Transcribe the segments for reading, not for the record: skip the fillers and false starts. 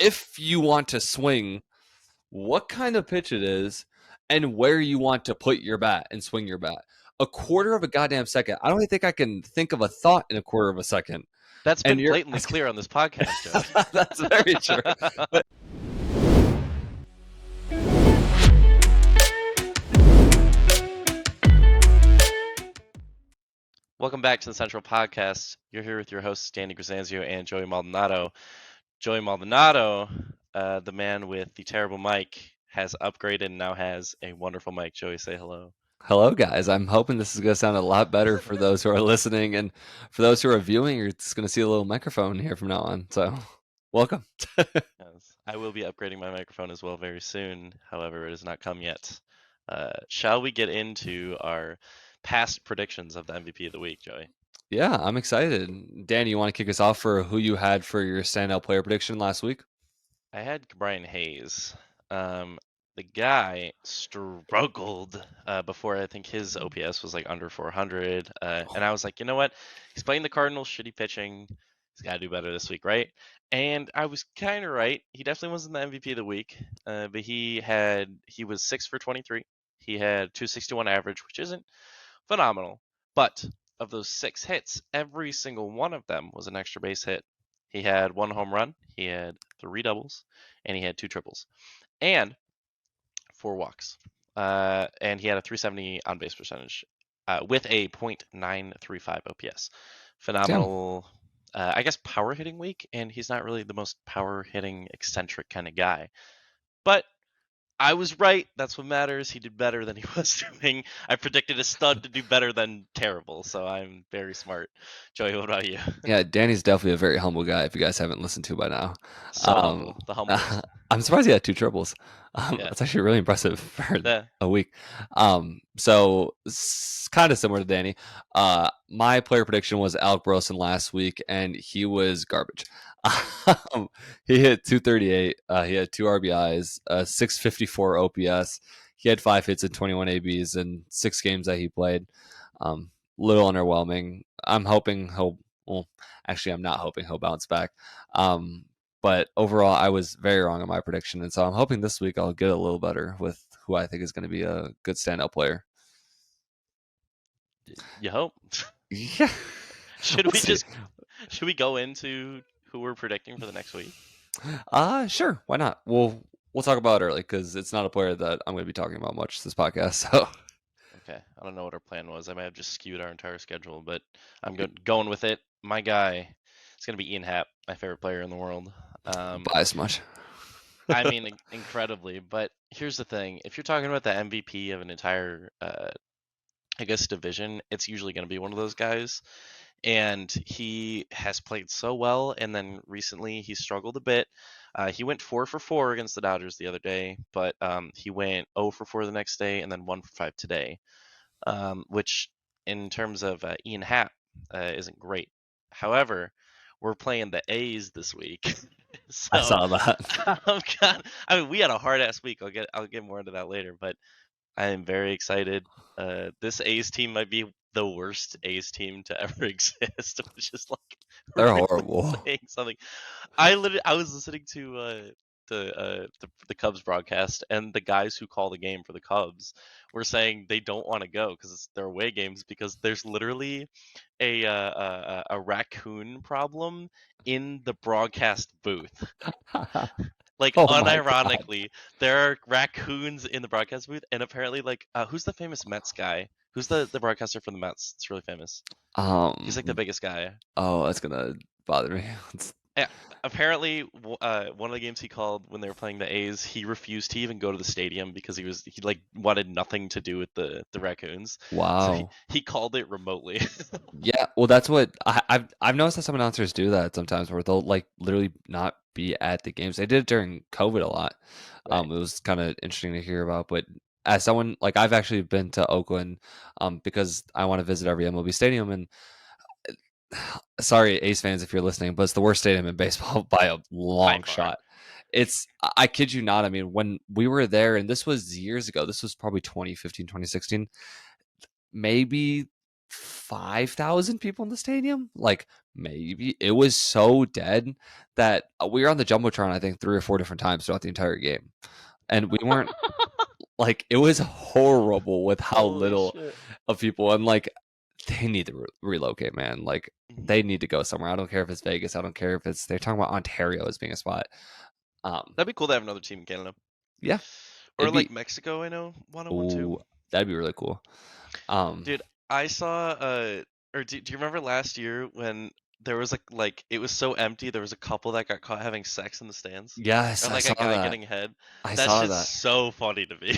if you want to swing, what kind of pitch it is, and where you want to put your bat and swing your bat. A quarter of a goddamn second. I don't even think I can think of a thought in a quarter of a second. That's And been you're blatantly clear on this podcast, Joey. that's very true. But Welcome back to the Central Podcast. You're here with your hosts, Danny Grisanzio and Joey Maldonado. Joey Maldonado, the man with the terrible mic, has upgraded and now has a wonderful mic. Joey, say hello. hello, guys. I'm hoping this is going to sound a lot better for those who are listening, and for those who are viewing, you're just going to see a little microphone here from now on. So, welcome. Yes, I will be upgrading my microphone as well very soon. However, it has not come yet. Shall we get into our past predictions of the MVP of the week, Joey? Yeah, I'm excited. Danny, you want to kick us off for who you had for your standout player prediction last week? I had Brian Hayes. The guy struggled before. I think his OPS was like under 400, and I was like, you know what? He's playing the Cardinals, shitty pitching. He's got to do better this week, right? And I was kind of right. He definitely wasn't the MVP of the week, but he was 6 for 23. He had 261 average, which isn't phenomenal, but of those 6 hits, every single one of them was an extra base hit. He had 1 home run, he had 3 doubles, and he had 2 triples, and 4 walks. And he had a 370 on base percentage with a .935 OPS. Phenomenal, I guess, power hitting week, and he's not really the most power hitting eccentric kind of guy. But I was right. That's what matters. He did better than he was doing. I predicted a stud to do better than terrible, so I'm very smart. Joey, what about you? Yeah, Danny's definitely a very humble guy. If you guys haven't listened to by now, So humble, the humblest. I'm surprised he had 2 triples. Yeah. That's actually really impressive for Yeah. a week. So kind of similar to Danny. My player prediction was Alec Burleson last week, and he was garbage. He hit 238. He had 2 RBIs, 654 OPS. He had 5 hits and 21 ABs in 6 games that he played. Little underwhelming. I'm hoping he'll. Well, actually, I'm not hoping he'll bounce back. But overall, I was very wrong on my prediction, and so I'm hoping this week I'll get a little better with who I think is going to be a good standout player. You hope. Yeah. Should we go into who we're predicting for the next week? Sure. Why not? We'll talk about it early because it's not a player that I'm going to be talking about much this podcast. So. Okay, I don't know what our plan was. I might have just skewed our entire schedule, but I'm going with it. My guy is going to be Ian Happ, my favorite player in the world. Bias much. I mean, incredibly. But here's the thing: if you're talking about the MVP of an entire, I guess, division, it's usually going to be one of those guys. And he has played so well, and then recently he struggled a bit. He went 4 for 4 against the Dodgers the other day, but he went 0 for 4 the next day, and then 1 for 5 today, which in terms of Ian Happ isn't great. However, we're playing the A's this week. So, I saw that. I mean, we had a hard ass week. I'll get more into that later, but I am very excited. This A's team might be the worst A's team to ever exist, which is like They're really horrible. saying something. I was listening to the Cubs broadcast, and the guys who call the game for the Cubs were saying they don't want to go because it's their away games because there's literally a raccoon problem in the broadcast booth. Like, Oh unironically, there are raccoons in the broadcast booth, and apparently, like, who's the famous Mets guy? Who's the broadcaster for the Mets? It's really famous. He's like the biggest guy. Oh, that's gonna bother me. Yeah, apparently, one of the games he called when they were playing the A's, he refused to even go to the stadium because he like wanted nothing to do with the raccoons. So Wow. he called it remotely. Yeah, well, that's what I've noticed that some announcers do that sometimes, where they'll like literally not be at the games. They did it during COVID a lot. Right. It was kind of interesting to hear about. But as someone like I've actually been to Oakland, because I want to visit every MLB stadium, and sorry, Ace fans, if you're listening, but it's the worst stadium in baseball by a long shot. It's I kid you not. I mean, when we were there, and this was years ago. This was probably 2015, 2016. Maybe 5,000 people in the stadium. Like maybe it was so dead that we were on the jumbotron. I think 3 or 4 different times throughout the entire game, and we weren't like it was horrible with how Holy little shit. of people and like they need to relocate, man. Like Mhm. they need to go somewhere. I don't care if it's Vegas. I don't care if it's they're talking about Ontario as being a spot. That'd be cool to have another team in Canada. Yeah, Or it'd like be. Mexico, I know wanted one too. Ooh, that'd be really cool. Um, Dude, I saw or do you remember last year when there was like it was so empty there was a couple that got caught having sex in the stands? yes, Or I like a saw guy that. getting head. I That saw shit's that. so funny to me.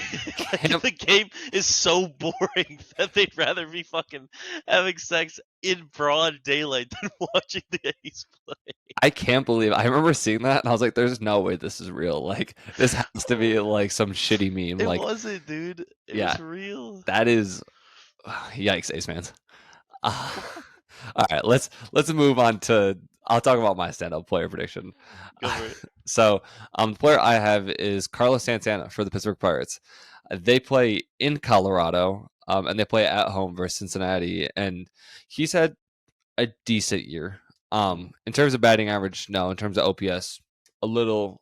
Like Can't the game is so boring that they'd rather be fucking having sex in broad daylight than watching the A's play. I can't believe I remember seeing that and I was like, "There's no way this is real. Like this has to be like some shitty meme." It Like, wasn't, dude. It yeah, was real. that is yikes, Ace fans. All right, let's move on to. I'll talk about my stand-up player prediction. Go for it. So, the player I have is Carlos Santana for the Pittsburgh Pirates. They play in Colorado, and they play at home versus Cincinnati, and he's had a decent year. Mm, In terms of batting average, no. In terms of OPS, a little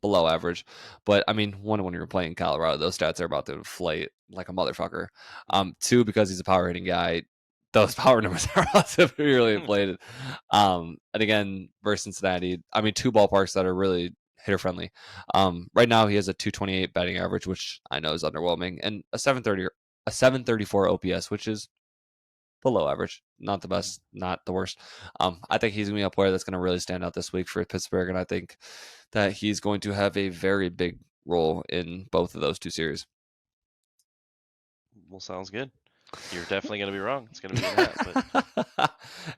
below average. But I mean, one when you're playing Colorado, those stats are about to inflate like a motherfucker. mm, Two because he's a power hitting guy, those power numbers are about to be really inflated. And again, versus Cincinnati, I mean, two ballparks that are really hitter friendly. Right now he has a 228 batting average, which I know is underwhelming, and a 734 OPS, which is below average, not the mm. best, not the worst. I think he's gonna be a player that's gonna really stand out this week for Pittsburgh, and I think that he's going to have a very big role in both of those two series. Well, sounds good. You're definitely gonna be wrong. It's gonna be in hat, but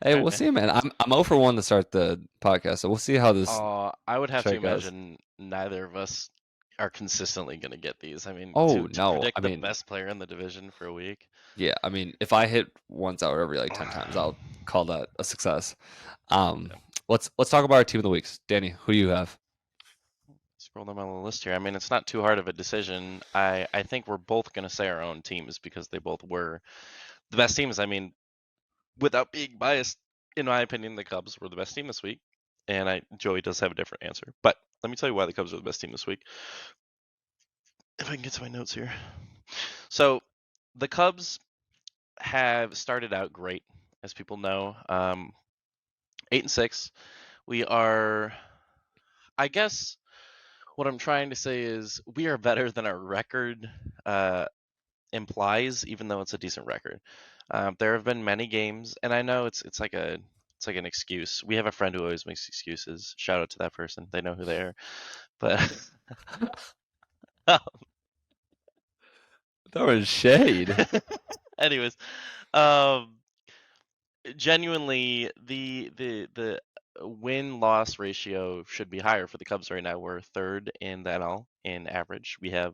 Hey, all right, we'll man. see, man. I'm 0 for 1 to start the podcast, so we'll see how this I would have to trade goes. imagine neither of us are consistently going to get these. I mean, Oh to no, I predict the mean, best player in the division for a week. yeah, I mean, if I hit once out every like 10 times, I'll call that a success. Um, Yeah. let's talk about our team of the weeks. Danny, who do you have? Scroll down my little list here. I mean, it's not too hard of a decision. I think we're both going to say our own teams because they both were the best teams. I mean, without being biased, in my opinion, the Cubs were the best team this week. And Joey does have a different answer. But let me tell you why the Cubs are the best team this week. If I can get to my notes here. So the Cubs have started out great, as people know. 8-6. We are, I guess, what I'm trying to say is we are better than our record uh, implies, even though it's a decent record. There have been many games, and I know it's like an excuse. We have a friend who always makes excuses. Shout out to that person. They know who they are. But That was shade. anyways, um, genuinely the win loss ratio should be higher for the Cubs right now. We're third in the NL in average. We have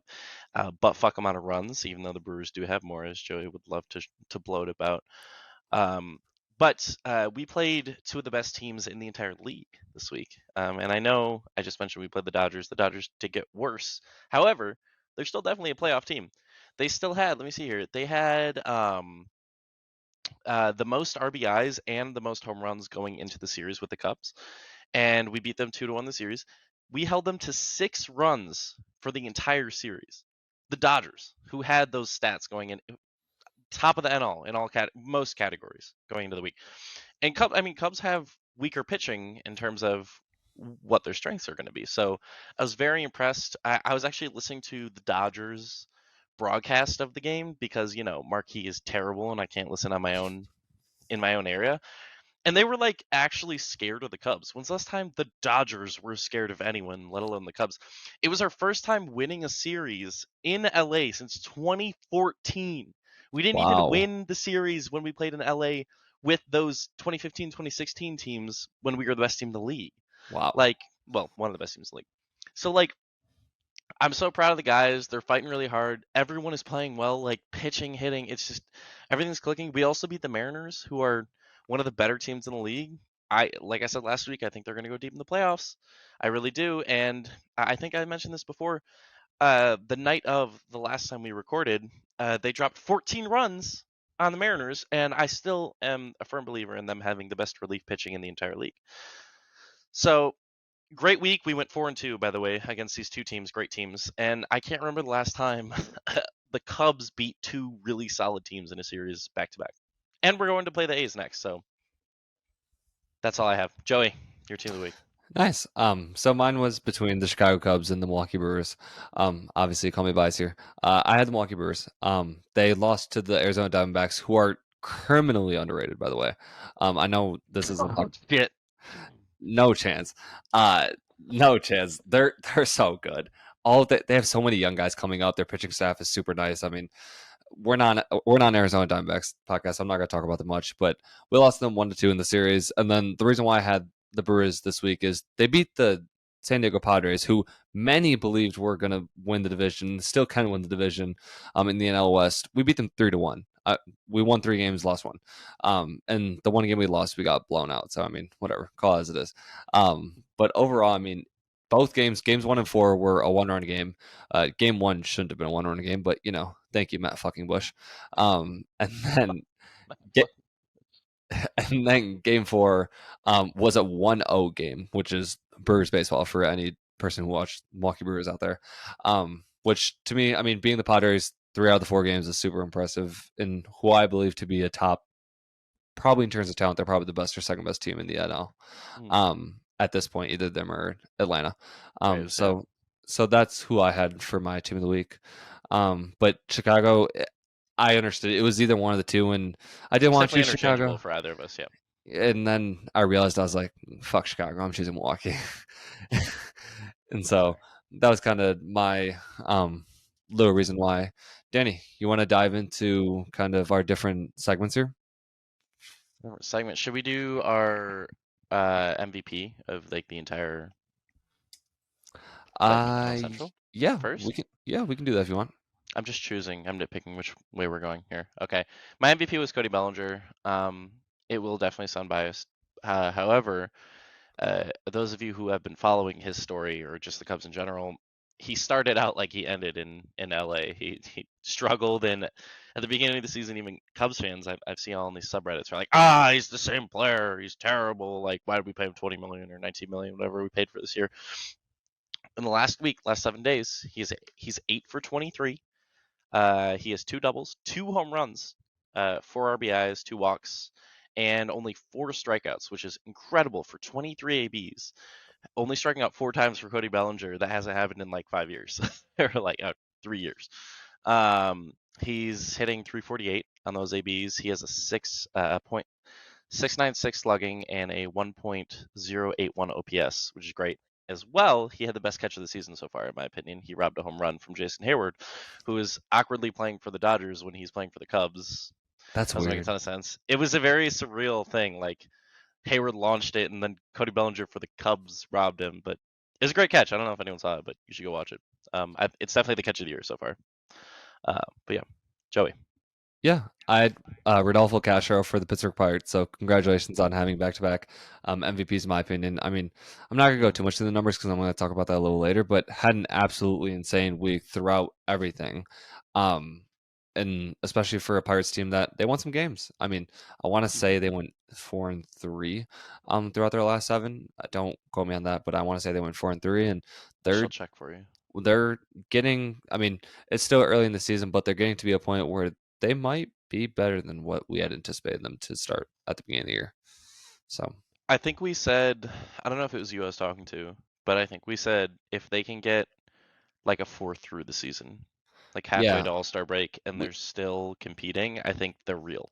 butt fuck amount of runs, even though the Brewers do have more, as Joey would love to bloat about. Um, but we played two of the best teams in the entire league this week, and I know I just mentioned we played the Dodgers. The Dodgers did get worse. However, they're still definitely a playoff team. They still had. Let me see here. They had the most RBIs and the most home runs going into the series with the Cubs, and we beat them 2-1 the series. We held them to 6 runs for the entire series. The Dodgers, who had those stats going in top of the NL in all most categories going into the week, and Cubs have weaker pitching in terms of what their strengths are going to be. So I was very impressed. I was actually listening to the Dodgers broadcast of the game because Marquee is terrible and I can't listen on my own in my own area. And they were like actually scared of the Cubs. When's the last time the Dodgers were scared of anyone, let alone the Cubs? It was our first time winning a series in LA since 2014. We didn't even Wow. win the series when we played in LA with those 2015, 2016 teams when we were the best team in the league. Wow. Like, well, one of the best teams in the league. So like I'm so proud of the guys. They're fighting really hard. Everyone is playing well, like pitching, hitting. It's just everything's clicking. We also beat the Mariners, who are one of the better teams in the league. Like I said last week, I think they're going to go deep in the playoffs. I really do. And I think I mentioned this before. The night of the last time we recorded, they dropped 14 runs on the Mariners, and I still am a firm believer in them having the best relief pitching in the entire league. So great week. We went 4-2, by the way, against these two teams, great teams. And I can't remember the last time the Cubs beat two really solid teams in a series back to back. And we're going to play the A's next. So that's all I have. Joey, your team of the week. Nice. So mine was between the Chicago Cubs and the Milwaukee Brewers. Obviously, call me biased here. I had the Milwaukee Brewers. They lost to the Arizona Diamondbacks, who are criminally underrated, by the way. I know this is a Oh, shit. no chance. No chance. They're so good. They have so many young guys coming up. Their pitching staff is super nice. I mean, we're not an Arizona Diamondbacks podcast. I'm not going to talk about them much, but we lost them 1-2 in the series. And then the reason why I had the Brewers this week is they beat the San Diego Padres, who many believed were going to win the division, still can win the division. In the NL West, we beat them 3-1. We won 3 games, lost one. And the one game we lost, we got blown out. So I mean, whatever, call it as it is. But overall, I mean, both games 1 and 4 were a 1-run game. Game 1 shouldn't have been a 1-run game, but thank you, Matt fucking Bush. And then get and then game 4 was a 1-0 game, which is Brewers baseball for any person who watched Milwaukee Brewers out there. Which to me, I mean, being the Padres 3 out of the 4 games is super impressive, and who I believe to be a top, probably in terms of talent, they're probably the best or second best team in the NL. At this point, either them or Atlanta. Um, Braves, yeah. so so that's who I had for my team of the week. But Chicago, I understood it was either one of the two, and I didn't It's want to definitely choose interchangeable Chicago. for either of us, yeah. And then I realized I was like, "Fuck Chicago! I'm choosing Milwaukee." And so Fair. that was kind of my little reason why. Danny, you want to dive into kind of our different segments here? Segment. Should we do our MVP of like the entire like NL I Central yeah, we first? can do that if you want. I'm just choosing. I'm nitpicking which way we're going here. Okay. My MVP was Cody Bellinger. It will definitely sound biased. However, those of you who have been following his story or just the Cubs in general, he started out like he ended in LA. He struggled, and at the beginning of the season, even Cubs fans I've seen all in these subreddits are like, he's the same player. He's terrible. Like, why did we pay him 20 million or 19 million, whatever we paid for this year? In the last week, last 7 days, he's 8 for 23. He has 2 doubles, 2 home runs, 4 RBIs, 2 walks, and only 4 strikeouts, which is incredible for 23 ABs. Only striking out 4 times for Cody Bellinger. That hasn't happened in like 5 years, or like 3 years. He's hitting 348 on those ABs. He has a 6.696 slugging and a 1.081 OPS, which is great. As well, he had the best catch of the season so far, in my opinion. He robbed a home run from Jason Hayward, who is awkwardly playing for the Dodgers when he's playing for the Cubs. That's Doesn't make a weird. ton of sense. It was a very surreal thing. Like, Hayward launched it, and then Cody Bellinger for the Cubs robbed him. But it was a great catch. I don't know if anyone saw it, but you should go watch it. It's definitely the catch of the year so far. But yeah, Joey. Yeah, I had Rodolfo Castro for the Pittsburgh Pirates. So congratulations on having back-to-back MVPs, in my opinion. I mean, I'm not gonna go too much into the numbers because I'm going to talk about that a little later. But had an absolutely insane week throughout everything, um, and especially for a Pirates team that they won some games. I mean, I want to say they went 4-3 throughout their last 7. Don't quote me on that, but I want to say they went 4-3, and I they're shall check for you. they're getting. I mean, it's still early in the season, but they're getting to be a point where they might be better than what we had anticipated them to start at the beginning of the year. So I think we said, I don't know if it was you I was talking to, but I think we said if they can get like a 4th through the season, like halfway yeah, to All Star break, and we they're still competing, I think they're real.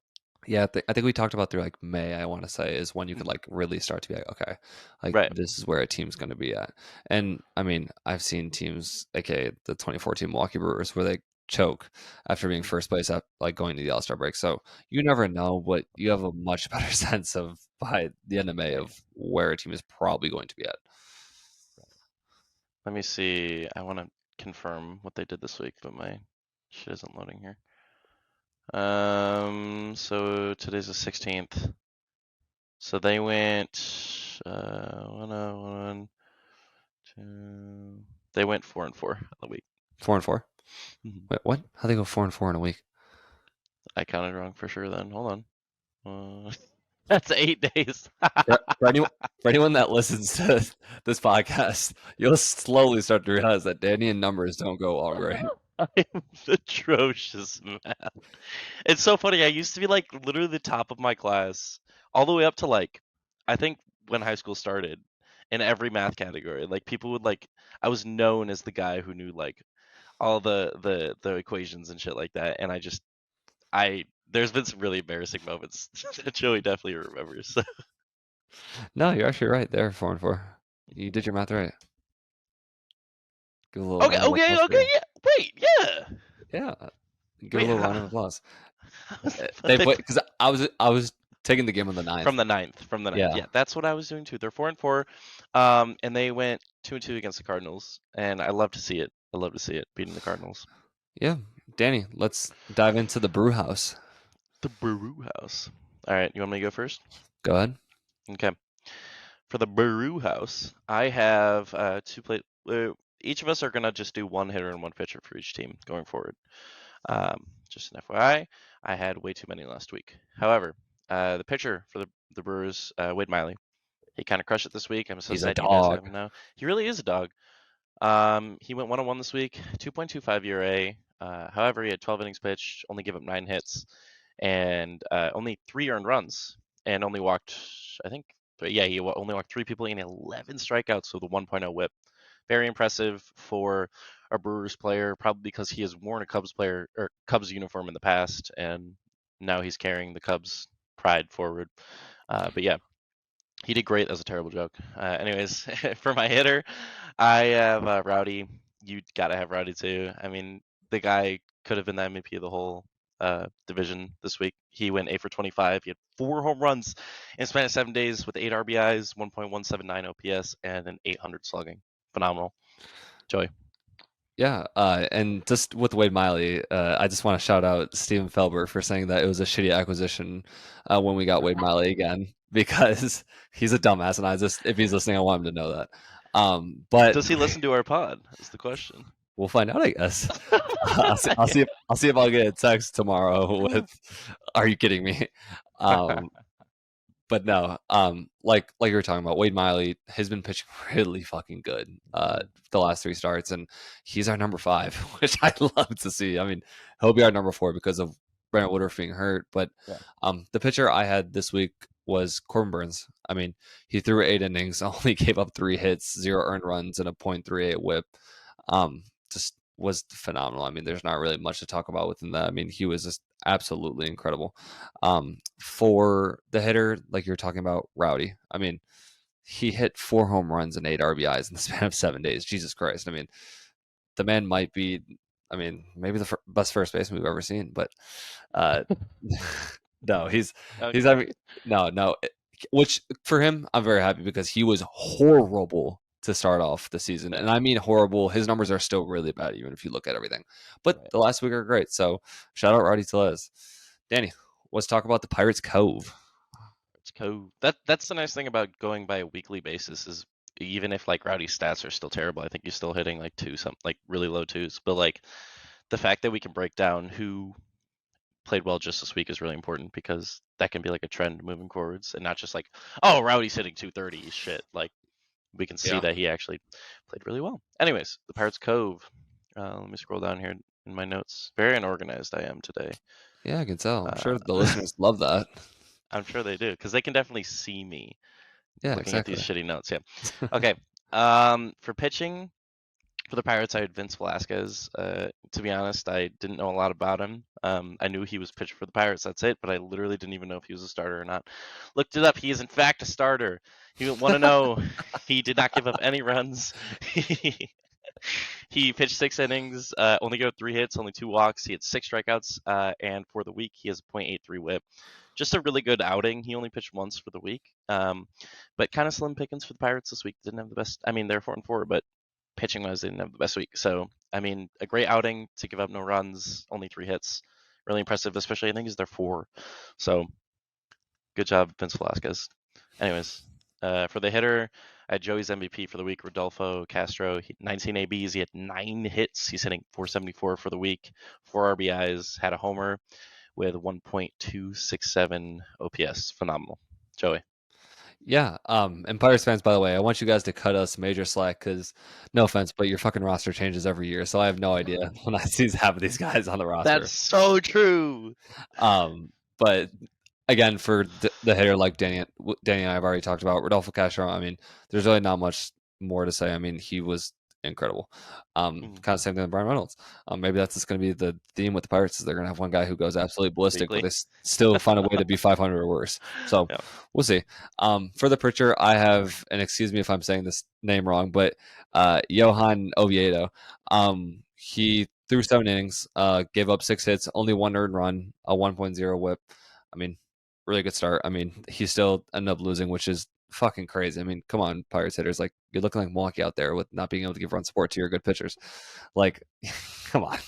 I think we talked about through like May. I want to say is when you could Mhm. like really start to be like, okay, like Right. this is where a team's going to be at. And I mean, I've seen teams, aka the 2014 Milwaukee Brewers, where they choke after being Mhm. first place at like going to the All Star break. So you never know, but you have a much better sense of by the end of May Right. of where a team is probably going to be at. Let me see. I want to confirm what they did this week, but my shit isn't loading here. So today's the 16th. So they went 101, 2. They went 4-4 on the week. 4-4. Mhm. Wait, what? How they go 4-4 in a week? I counted wrong for sure then. Hold on. That's 8 days. For anyone, for anyone that listens to this podcast, you'll slowly start to realize that Danny and numbers don't go all right. I'm atrocious, man. It's so funny. I used to be like literally the top of my class, all the way up to like, I think when high school started, in every math category. Like people would like, I was known as the guy who knew like all the equations and shit like that. And there's been some really embarrassing moments that Joey definitely remembers. No, you're actually right there, 4-4. You did your math right. Give a little Okay, round of okay, applause for okay, you. yeah. Wait, yeah. Yeah, give a Wait, little round of applause. but They put because I was taking the game on the ninth. from the ninth, Yeah, yeah, that's what I was doing too. They're 4-4, and they went 2-2 against the Cardinals, and I love to see it. I love to see it beating the Cardinals. yeah. Danny, let's dive into the brew house. The Brew House. All right, you want me to go first? Go ahead. Okay. For the Brew House, I have two play. Each of us are gonna just do one hitter and one pitcher for each team going forward. Just an FYI, I had way too many last week. However, the pitcher for the Brewers, Wade Miley, he kind of crushed it this week. I'm so He's a sad you guys have dog. him now. He really is a dog. He went 1-1 this week, 2.25 ERA. However, he had 12 innings pitched, only gave up 9 hits, and only 3 earned runs, and only walked, I think, yeah, he only walked 3 people in 11 strikeouts with a 1.0 WHIP. Very impressive for a Brewers player, probably because he has worn a Cubs uniform in the past, and now he's carrying the Cubs pride forward. But yeah, he did great. That was a terrible joke. Anyways, for my hitter, I have Rowdy. You gotta have Rowdy too. I mean, the guy could have been the MVP of the whole division this week. He went 8 for 25. He had 4 home runs in a span of 7 days with 8 RBIs, 1.179 OPS, and an 800 slugging. Phenomenal. Joey. Yeah, and just with Wade Miley, I just want to shout out Steven Felber for saying that it was a shitty acquisition when we got Wade Miley again because he's a dumbass, and I just if he's listening, I want him to know that. But Does he listen to our pod? Is the question. we'll find out, I guess. I'll see if I'll get a text tomorrow with, "Are you kidding me?" Um, but no, like you were talking about, Wade Miley has been pitching really fucking good the last 3 starts, and he's our number 5, which I love to see. I mean, he'll be our number 4 because of Brandon Woodruff being hurt, but Yeah. the pitcher I had this week was Corbin Burns. I mean, he threw 8 innings, only gave up 3 hits, 0 earned runs, and a .38 WHIP. Just was phenomenal. I mean, there's not really much to talk about within that. I mean, he was just absolutely incredible. For the hitter, like you're talking about, Rowdy. I mean, he hit 4 home runs and 8 RBIs in the span of 7 days. Jesus Christ! I mean, the man might be. I mean, maybe the best first baseman we've ever seen. But uh, no, he's. Okay. I mean, no. Which for him, I'm very happy because he was horrible to start off the season, Yeah. and I mean horrible. His numbers are still really bad, even if you look at everything. But Right. the last week are great. So shout out Roddy Telez. Danny, let's talk about the Pirates Cove. It's Cove. That's the nice thing about going by a weekly basis is even if like Rowdy's stats are still terrible, I think he's still hitting like like really low twos. But like the fact that we can break down who played well just this week is really important because that can be like a trend moving forwards and not just like, oh, Rowdy's hitting 230 shit. Like we can see Yeah, that he actually played really well. Anyways, the Pirates Cove. Let me scroll down here in my notes. Very unorganized I am today. yeah, I can tell. I'm sure the Uh, listeners love that. I'm sure they do because they can definitely see me Yeah, looking at these exactly. shitty notes. Yeah. Okay. For pitching for the Pirates, I had Vince Velasquez. To be honest, I didn't know a lot about him. I knew he was pitching for the Pirates. That's it. But I literally didn't even know if he was a starter or not. Looked it up. He is in fact a starter. You want to know? He did not give up any runs. He pitched 6 innings, only gave up 3 hits, only 2 walks. He had 6 strikeouts, and for the week he has a .83 WHIP. Just a really good outing. He only pitched once for the week, but kind of slim pickings for the Pirates this week. Didn't have the best. I mean, they're 4-4, but pitching wise, they didn't have the best week. So, I mean, a great outing to give up no runs, only 3 hits. Really impressive, especially I think is their 4. So, good job, Vince Velasquez. Anyways, for the hitter, I had Joey's MVP for the week, Rodolfo Castro. 19 ABs. He had 9 hits. He's hitting .474 for the week, 4 RBIs, had a homer with 1.267 OPS. Phenomenal. Joey. Yeah. And Pirates fans, by the way, I want you guys to cut us major slack because, no offense, but your fucking roster changes every year, so I have no idea when I see half of these guys on the That's roster. so true. But again, for the hitter like Danny and I have already talked about, Rodolfo Castro. I mean, there's really not much more to say. I mean, he was incredible. Mhm. Kind of same thing with Brian Reynolds. Maybe that's just going to be the theme with the Pirates is they're going to have one guy who goes absolutely ballistic, but Weekly. they still find a way to be 500 or worse. So Yeah. we'll see. For the pitcher, I have, and excuse me if I'm saying this name wrong, but Johan Oviedo. He threw 7 innings, gave up 6 hits, only 1 earned run, a 1.0 WHIP. I mean, really good start. I mean, he still ended up losing, which is fucking crazy. I mean, come on, Pirates hitters, like you're looking like Milwaukee out there with not being able to give run support to your good pitchers. Like, come on,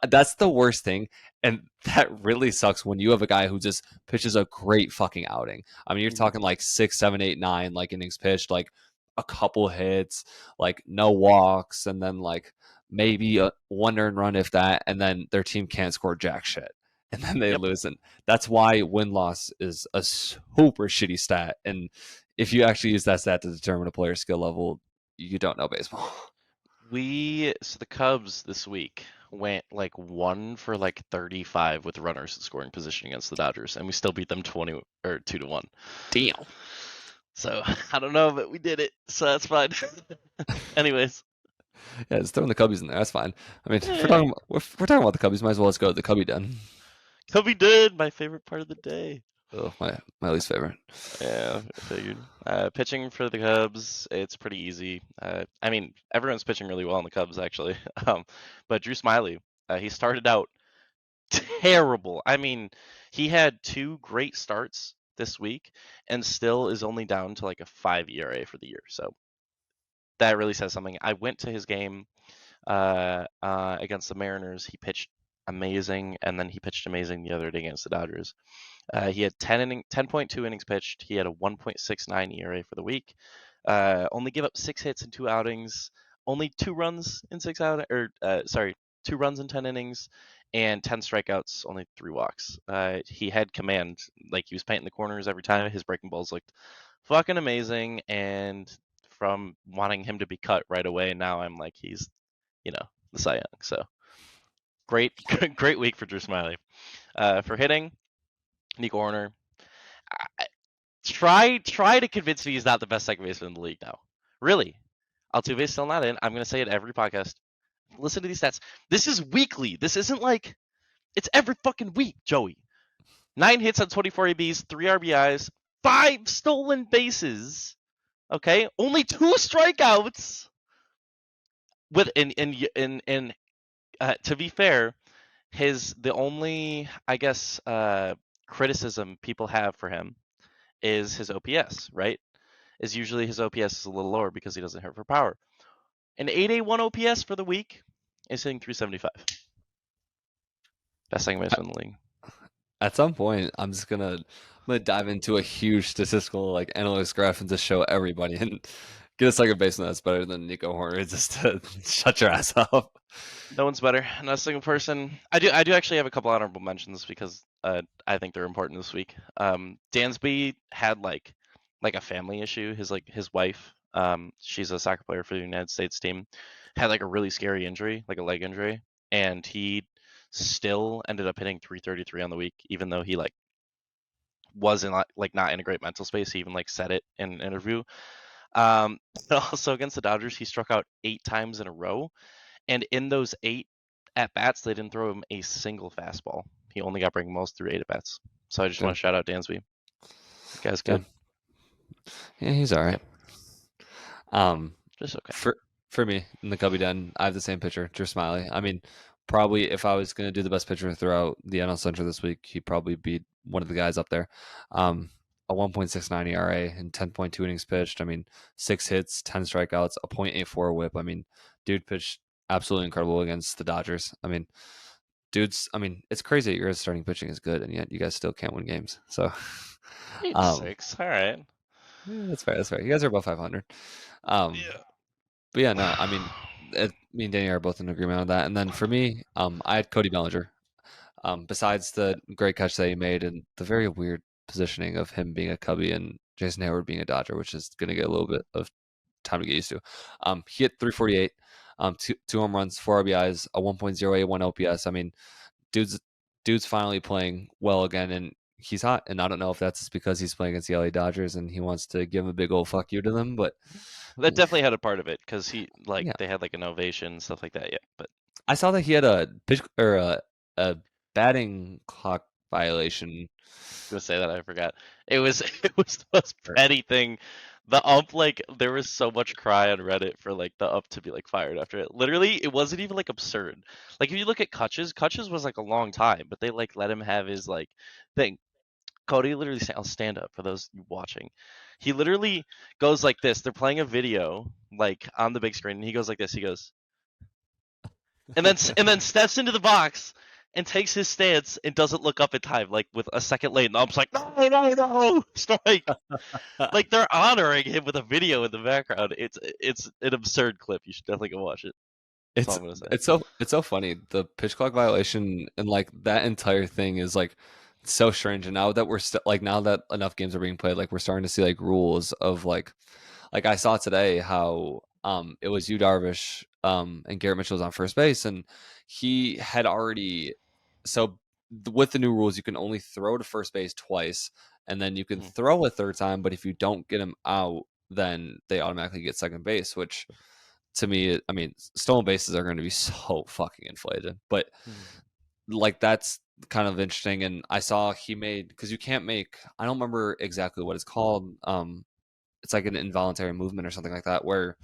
that's the worst thing, and that really sucks when you have a guy who just pitches a great fucking outing. I mean, you're Mhm. talking like 6, 7, 8, 9 like innings pitched, like a couple hits, like no walks, and then like maybe a 1 earned run if that, and then their team can't score jack shit, and then they Yep. lose. And that's why win loss is a super shitty stat. And if you actually use that stat to determine a player's skill level, you don't know baseball. So the Cubs this week went like 1 for like 35 with runners in scoring position against the Dodgers, and we still beat them 20 or 2-1. Damn. So I don't know, but we did it, so that's fine. Anyways, Yeah, just throwing the Cubbies in there. That's fine. I mean, hey, if we're talking about the Cubbies, might as well let's go to the Cubby Den. Cubby did my favorite part of the day. Oh, my least favorite. Yeah, I figured. Pitching for the Cubs, it's pretty easy. I mean, everyone's pitching really well in the Cubs actually. But Drew Smiley, he started out terrible. I mean, he had 2 great starts this week and still is only down to like a 5 ERA for the year. So that really says something. I went to his game against the Mariners. He pitched amazing, and then he pitched amazing the other day against the Dodgers. He had 10.2 innings pitched. He had a 1.69 ERA for the week. Only gave up 6 hits in 2 outings. Only 2 runs in 6 out or sorry, 2 runs in 10 innings, and 10 strikeouts. Only 3 walks. He had command. Like he was painting the corners every time. His breaking balls looked fucking amazing. And from wanting him to be cut right away, now I'm like he's the Cy Young. So great, great week for Drew Smiley. For hitting, Nico Horner. Try to convince me he's not the best second baseman in the league now. Really. Altuve's still not in. I'm going to say it every podcast. Listen to these stats. This is weekly. This isn't like it's every fucking week, Joey. 9 hits on 24 ABs, 3 RBIs, 5 stolen bases. Okay? Only 2 strikeouts. With and to be fair, the only I guess criticism people have for him is his OPS, right? Is usually his OPS is a little lower because he doesn't hit for power. An 881 OPS for the week is hitting 375. Best second baseman in the league. At some point, I'm gonna dive into a huge statistical like analytics graph and just show everybody and get a second baseman that's better than Nico Horner just to shut your ass up. No one's better. Not a single person. I do actually have a couple honorable mentions because I think they're important this week. Dansby had like a family issue. His wife, she's a soccer player for the United States team, had like a really scary injury, like a leg injury, and he still ended up hitting 333 on the week, even though he like wasn't like not in a great mental space. He even like said it in an interview. Also against the Dodgers, he struck out 8 times in a row, and in those 8 at bats, they didn't throw him a single fastball. He only got breaking balls through 8 at bats. So I just want Good. to shout out Dansby. That guy's Good. good. Yeah, he's all right. Yep, Um, just okay. for for me in the Cubby Den, I have the same pitcher, Drew Smiley. I mean, probably if I was going to do the best pitcher throughout the NL Central this week, he'd probably be one of the guys up there. A 1.69 ERA and 10.2 innings pitched. I mean, 6 hits, 10 strikeouts, a .84 WHIP. I mean, dude pitched absolutely incredible against the Dodgers. I mean, I mean, it's crazy that your starting pitching is good, and yet you guys still can't win games. So, Eight um, six. All right. yeah, that's fair. That's fair. You guys are above 500. Um, but yeah, no, I mean, me and Danny are both in agreement on that. And then for me, I had Cody Bellinger. Besides the great catch that he made and the very weird positioning of him being a Cubby and Jason Hayward being a Dodger, which is going to get a little bit of time to get used to. He hit 348, two home runs, four RBIs, a 1.081 OPS. I mean, dude's dude's finally playing well again, and he's hot. And I don't know if that's because he's playing against the LA Dodgers and he wants to give him a big old fuck you to them, but That definitely had a part of it because yeah, they had like an ovation stuff like that. Yeah, but I saw that he had a pitch or a batting clock violation. gonna say that I forgot. It was it was the most petty thing. The ump, like, there was so much cry on Reddit for like the ump to be like fired after it. Literally, it wasn't even like absurd. Like if you look at Kutch's was like a long time, but they like let him have his like thing. Cody literally, I'll stand up for those watching. He literally goes like this. They're playing a video like on the big screen, and he goes like this. He goes, and then steps into the box and takes his stance and doesn't look up in time. Like with a second late, and the ump's like, no, no, no, strike. Like they're honoring him with a video in the background. It's an absurd clip. You should definitely go watch it. That's all It's I'm gonna say. it's so funny. The pitch clock violation and like that entire thing is like so strange. And now that we're like now that enough games are being played, like we're starting to see like rules of like I saw today how it was Yu Darvish and Garrett Mitchell was on first base and he had already so with the new rules you can only throw to first base twice and then you can Mhm. throw a third time, but if you don't get him out, then they automatically get second base, which to me, I mean, stolen bases are going to be so fucking inflated. But Mhm. like that's kind of interesting. And I saw he made because you can't make. I don't remember exactly what it's called. It's like an involuntary movement or something like that, where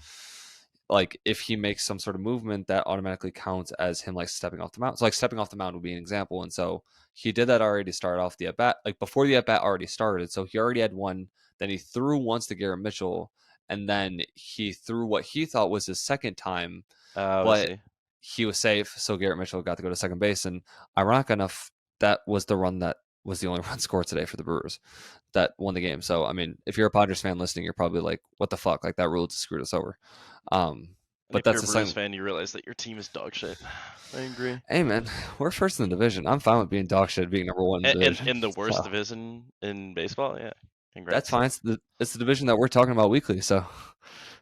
like if he makes some sort of movement that automatically counts as him like stepping off the mound. So like stepping off the mound would be an example. And so he did that already to start off the at bat, like before the at bat already started. So he already had one. Then he threw once to Garrett Mitchell, and then he threw what he thought was his second time, Oh, I but see. he was safe. So Garrett Mitchell got to go to second base. And ironic enough, that was the run that was the only run scored today for the Brewers that won the game. So I mean, if you're a Padres fan listening, you're probably like, "What the fuck?" Like that rule just screwed us over. Um, And but if you're that's a the Brewers same. fan, you realize that your team is dog shit. I agree. Hey man, we're first in the division. I'm fine with being dog shit, being number one in the division. In the worst So division in baseball, yeah. that's Congrats. fine. It's the division that we're talking about weekly. So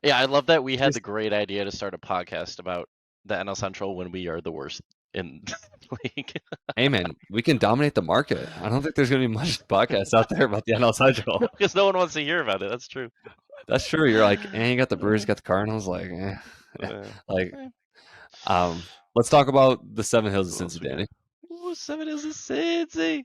Yeah, I love that we had cheers. the great idea to start a podcast about the NL Central when we are the worst in the league. Hey man, we can dominate the market. I don't think there's gonna be much podcasts out there about the NL Central. Because no one wants to hear about it. That's true. That's true. You're like, you got the Brewers, Uh, you got the Cardinals. Like, uh, like, eh. let's talk about the Seven Hills of Who else we Cincinnati. got? Ooh, 7 is a Cincy.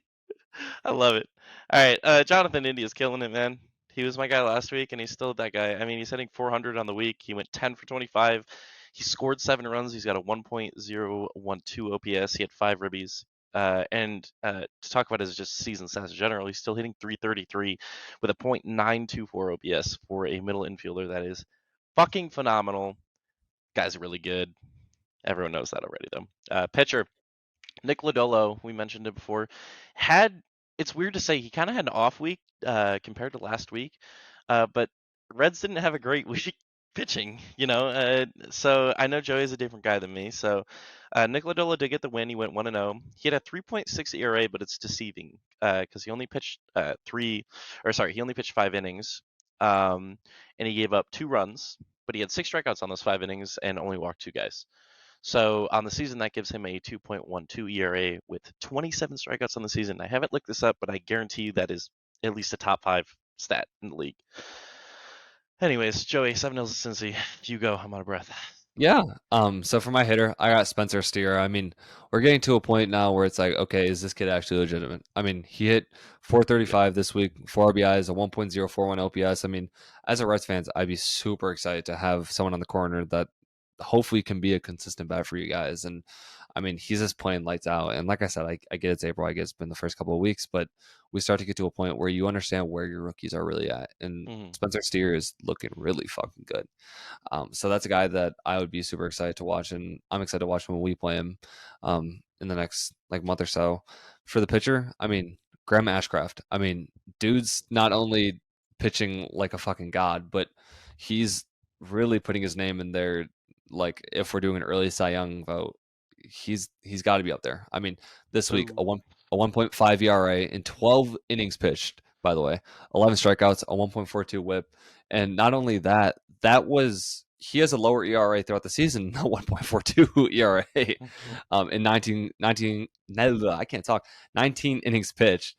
I love it. All right, Jonathan India's killing it, man. He was my guy last week, and he's still that guy. I mean, he's hitting 400 on the week. He went 10 for 25. He scored 7 runs. He's got a 1.012 OPS. He had 5 ribbies. And to talk about his just season stats in general, he's still hitting 333 with a .924 OPS for a middle infielder. That is fucking phenomenal. Guy's really good. Everyone knows that already, though. Pitcher Nick Lodolo, we mentioned it before, had it's weird to say he kind of had an off week compared to last week, but Reds didn't have a great week pitching, so I know Joey's a different guy than me. So Nick Lodolo did get the win. He went 1-0. He had a 3.6 ERA, but it's deceiving because he only pitched he only pitched 5 innings, and he gave up 2 runs, but he had 6 strikeouts on those 5 innings and only walked 2 guys. So on the season, that gives him a 2.12 ERA with 27 strikeouts on the season. I haven't looked this up, but I guarantee you that is at least a top 5 stat in the league. Anyways, Joey, 7 Hills of Cincy. You go. I'm out of breath. Yeah. So for my hitter, I got Spencer Steer. I mean, we're getting to a point now where it's like, okay, is this kid actually legitimate? I mean, he hit Yeah. 435 this week, 4 RBIs, a 1.041 OPS. I mean, as a Reds fans, I'd be super excited to have someone on the corner that hopefully can be a consistent bat for you guys. And I mean, he's just playing lights out. And like I said, I get it's April, I get it's been the first couple of weeks, but we start to get to a point where you understand where your rookies are really at. And Mm-hmm. Spencer Steer is looking really fucking good. So that's a guy that I would be super excited to watch, and I'm excited to watch when we play him in the next like month or so. For the pitcher, I mean, Graham Ashcraft. I mean, dude's not only pitching like a fucking god, but he's really putting his name in there. Like if we're doing an early Cy Young vote, he's got to be up there. I mean, this week Boo. a 1.5 ERA in 12 innings pitched. By the way, 11 strikeouts, a 1.42 WHIP, and not only that, he has a lower ERA throughout the season, 1.42 ERA, in 19, no, I can't talk, 19 innings pitched.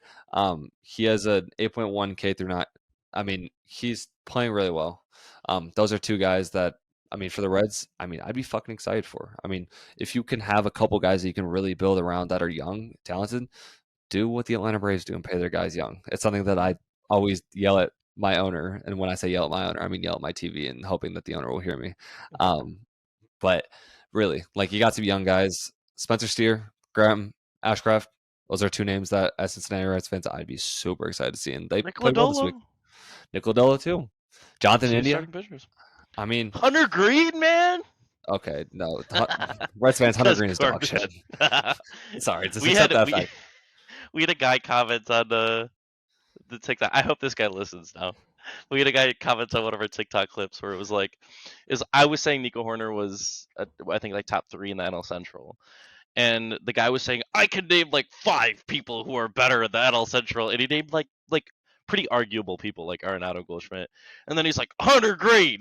He has an 8.1 K through nine. I mean, he's playing really well. Those are two guys that, I mean, for the Reds, I mean, I'd be fucking excited for. I mean, if you can have a couple guys that you can really build around that are young, talented, do what the Atlanta Braves do and pay their guys young. It's something that I always yell at my owner, and when I say yell at my owner, I mean yell at my TV and hoping that the owner will hear me. Um, but really, like, you got some young guys, Spencer Steer, Graham Ashcraft. Those are two names that, as Cincinnati Reds fans, I'd be super excited to see, and they Nick played well this week. Lodolo. Nick Lodolo too. Jonathan Two India. starting pitchers. I mean, Hunter Green, man. okay, no, Reds fans, Hunter That's Green is dog shit. garbage. Sorry, just we accept had that we fact. we had a guy comment on the TikTok. I hope this guy listens now. We had a guy comment on one of our TikTok clips where it was like, I was saying Nico Horner was, I think, like top 3 in the NL Central, and the guy was saying I can name like 5 people who are better in the NL Central, and he named like pretty arguable people like Arenado Goldschmidt, and then he's like Hunter Green.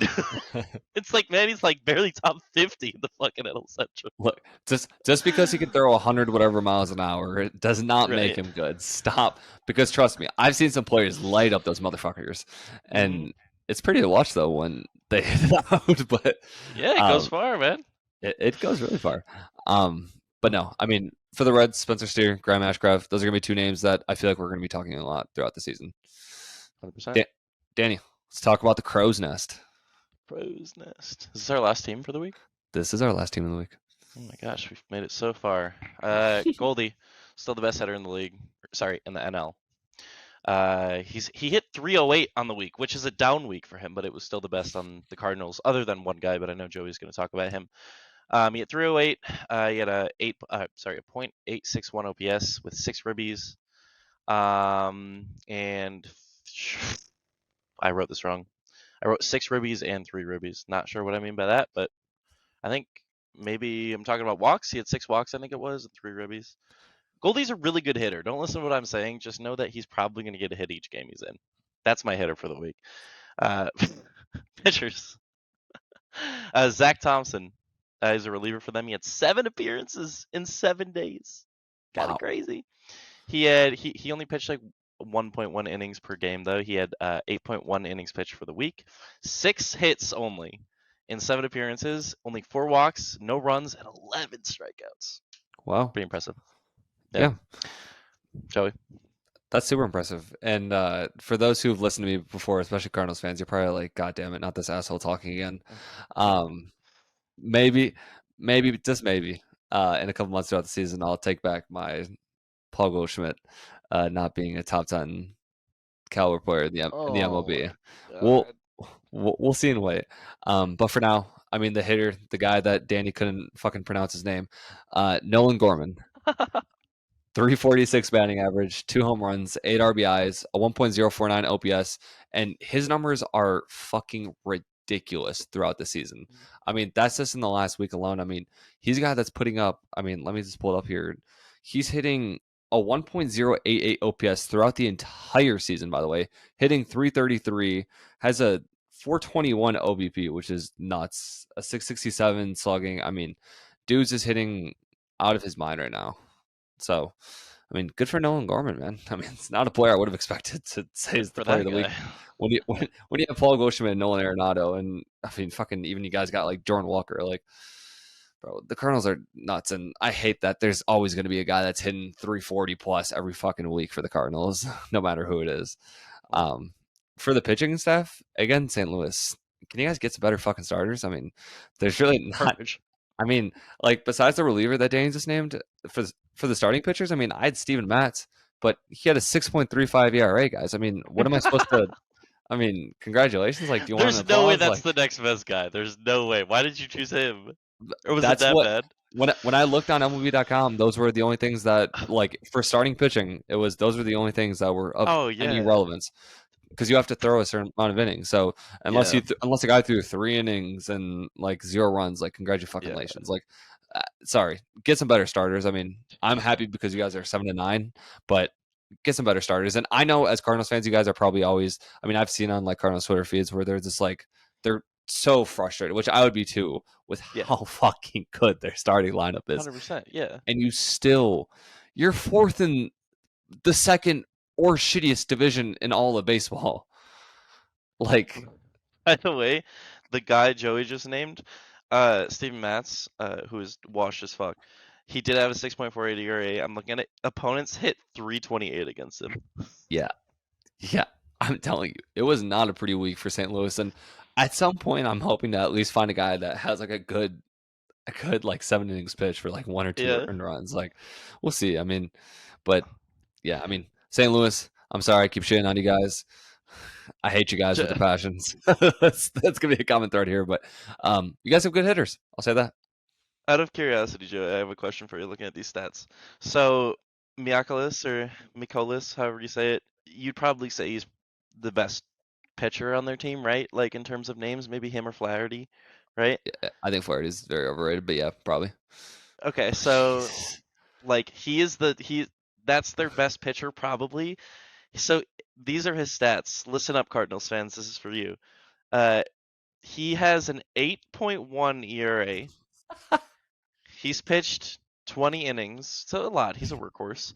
It's like, man, he's like barely top 50 in the fucking NL Central. Look, just because he can throw 100 whatever miles an hour, it does not make Right. him good. Stop. Because trust me, I've seen some players light up those motherfuckers, Mm-hmm. and it's pretty to watch though when they hit it out. But Yeah, it goes um, far, man. it goes really far. But no, I mean, for the Reds, Spencer Steer, Graham Ashcraft, those are gonna be two names that I feel like we're gonna be talking a lot throughout the season. 100%. Danny, let's talk about the Crow's Nest. Crow's Nest. Is this our last team for the week? This is our last team of the week. Oh my gosh, we've made it so far. Goldie, still the best hitter in the league. Sorry, in the NL. He hit 308 on the week, which is a down week for him, but it was still the best on the Cardinals, other than one guy. But I know Joey's going to talk about him. He hit 308. He had a .861 OPS with 6 ribbies. And I wrote this wrong. I wrote 6 ribbies and 3 ribbies. Not sure what I mean by that, but I think maybe I'm talking about walks. He had 6 walks, I think it was, and 3 ribbies. Goldie's a really good hitter. Don't listen to what I'm saying. Just know that he's probably going to get a hit each game he's in. That's my hitter for the week. Pitchers. Zach Thompson is a reliever for them. He had 7 appearances in 7 days. Kind of Wow. crazy. He only pitched like 1.1 innings per game though. He had 8.1 innings pitched for the week. 6 hits only in 7 appearances. Only 4 walks, no runs, and 11 strikeouts. Wow. Pretty impressive. Yeah. Joey. That's super impressive. And for those who've listened to me before, especially Cardinals fans, you're probably like, God damn it, not this asshole talking again. Maybe, just maybe, in a couple months throughout the season, I'll take back my Paul Goldschmidt not being a top 10 caliber player in the MLB. We'll see and wait. But for now, I mean, the hitter, the guy that Danny couldn't fucking pronounce his name, Nolan Gorman. 346 batting average, 2 home runs, 8 RBIs, a 1.049 OPS, and his numbers are fucking ridiculous throughout the season. I mean, that's just in the last week alone. I mean, he's a guy that's putting up, I mean, let me just pull it up here. He's hitting a 1.088 OPS throughout the entire season, by the way, hitting 333, has a 421 OBP, which is nuts, a 667 slugging. I mean, dude's just hitting out of his mind right now. So, I mean, good for Nolan Gorman, man. I mean, it's not a player I would have expected to say is the player of the week. When you have Paul Goldschmidt and Nolan Arenado, and I mean, fucking even you guys got like Jordan Walker, like, bro, the Cardinals are nuts, and I hate that there's always going to be a guy that's hitting 340 plus every fucking week for the Cardinals, no matter who it is. For the pitching staff, again, St. Louis, can you guys get some better fucking starters? I mean, there's really not. I mean, like, besides the reliever that Danny just named for the starting pitchers, I mean, I had Steven Matz, but he had a 6.35 ERA, guys. I mean, what am I supposed to? I mean, congratulations. Like, do you want an There's applause? no way that's like, the next best guy. There's no way. Why did you choose him? Or was it that's that what bad? when I looked on MLB.com, those were the only things that, like, for starting pitching, those were the only things that were of any relevance. because you have to throw a certain amount of innings. So Yeah, unless a guy threw 3 innings and like 0 runs, like yeah, congratulations. Like, sorry, get some better starters. I mean, I'm happy because you guys are 7-9, but get some better starters. And I know as Cardinals fans, you guys are probably always. I mean, I've seen on like Cardinals Twitter feeds where they're just like they're so frustrated, which I would be too, with yeah, how fucking good their starting lineup is, 100%. Yeah. and you're fourth in the second or shittiest division in all of baseball. Like, By the way, the guy Joey just named, Steven Matz, who is washed as fuck, he did have a 6.48 ERA. I'm looking at it. Opponents hit 328 against him. yeah, yeah, I'm telling you, it was not a pretty week for St. Louis. And at some point, I'm hoping to at least find a guy that has like a good like 7 innings pitch for like 1 or 2 Yeah. earned runs. Like, we'll see. I mean, but yeah, I mean, St. Louis. I'm sorry, I keep shitting on you guys. I hate you guys with the passions. That's gonna be a common thread here, but you guys have good hitters. I'll say that. Out of curiosity, Joe, I have a question for you looking at these stats. So, Miakolis or Mikolis, however you say it, you'd probably say he's the best pitcher on their team, right? Like in terms of names, maybe him or Flaherty, right? Yeah, I think Flaherty is very overrated, but yeah, probably. Okay, so like he that's their best pitcher probably. So these are his stats. Listen up, Cardinals fans. This is for you. Uh, he has an 8.1 ERA. He's pitched 20 innings, so a lot. He's a workhorse.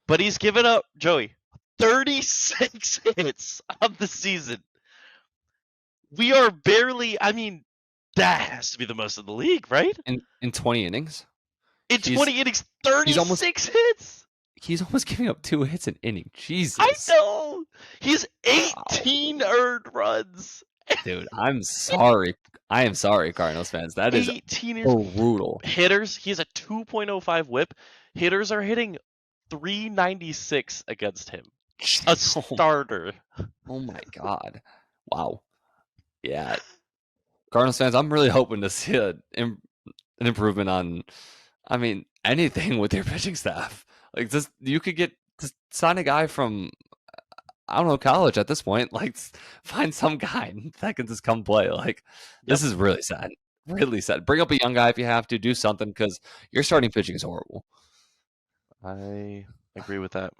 But he's given up, Joey, 36 hits on the season. We are barely, I mean, that has to be the most in the league, right? In 20 innings, In he's 20 innings, he's almost 36 hits. he's almost giving up 2 hits an inning. I Jesus, know. He's wow, 18 earned runs. dude, I'm sorry. I am sorry, Cardinals fans. That is 18 years. brutal. Hitters, he has a 2.05 whip. Hitters are hitting 396 against him. A starter. Oh my god, wow, yeah, Cardinals fans. I'm really hoping to see an improvement on. I mean, anything with your pitching staff. Like, just you could just sign a guy from I don't know, college at this point. Like, find some guy that can just come play. Like, Yep. this is really sad. Really sad. Bring up a young guy if you have to. Do something because your starting pitching is horrible. I agree with that.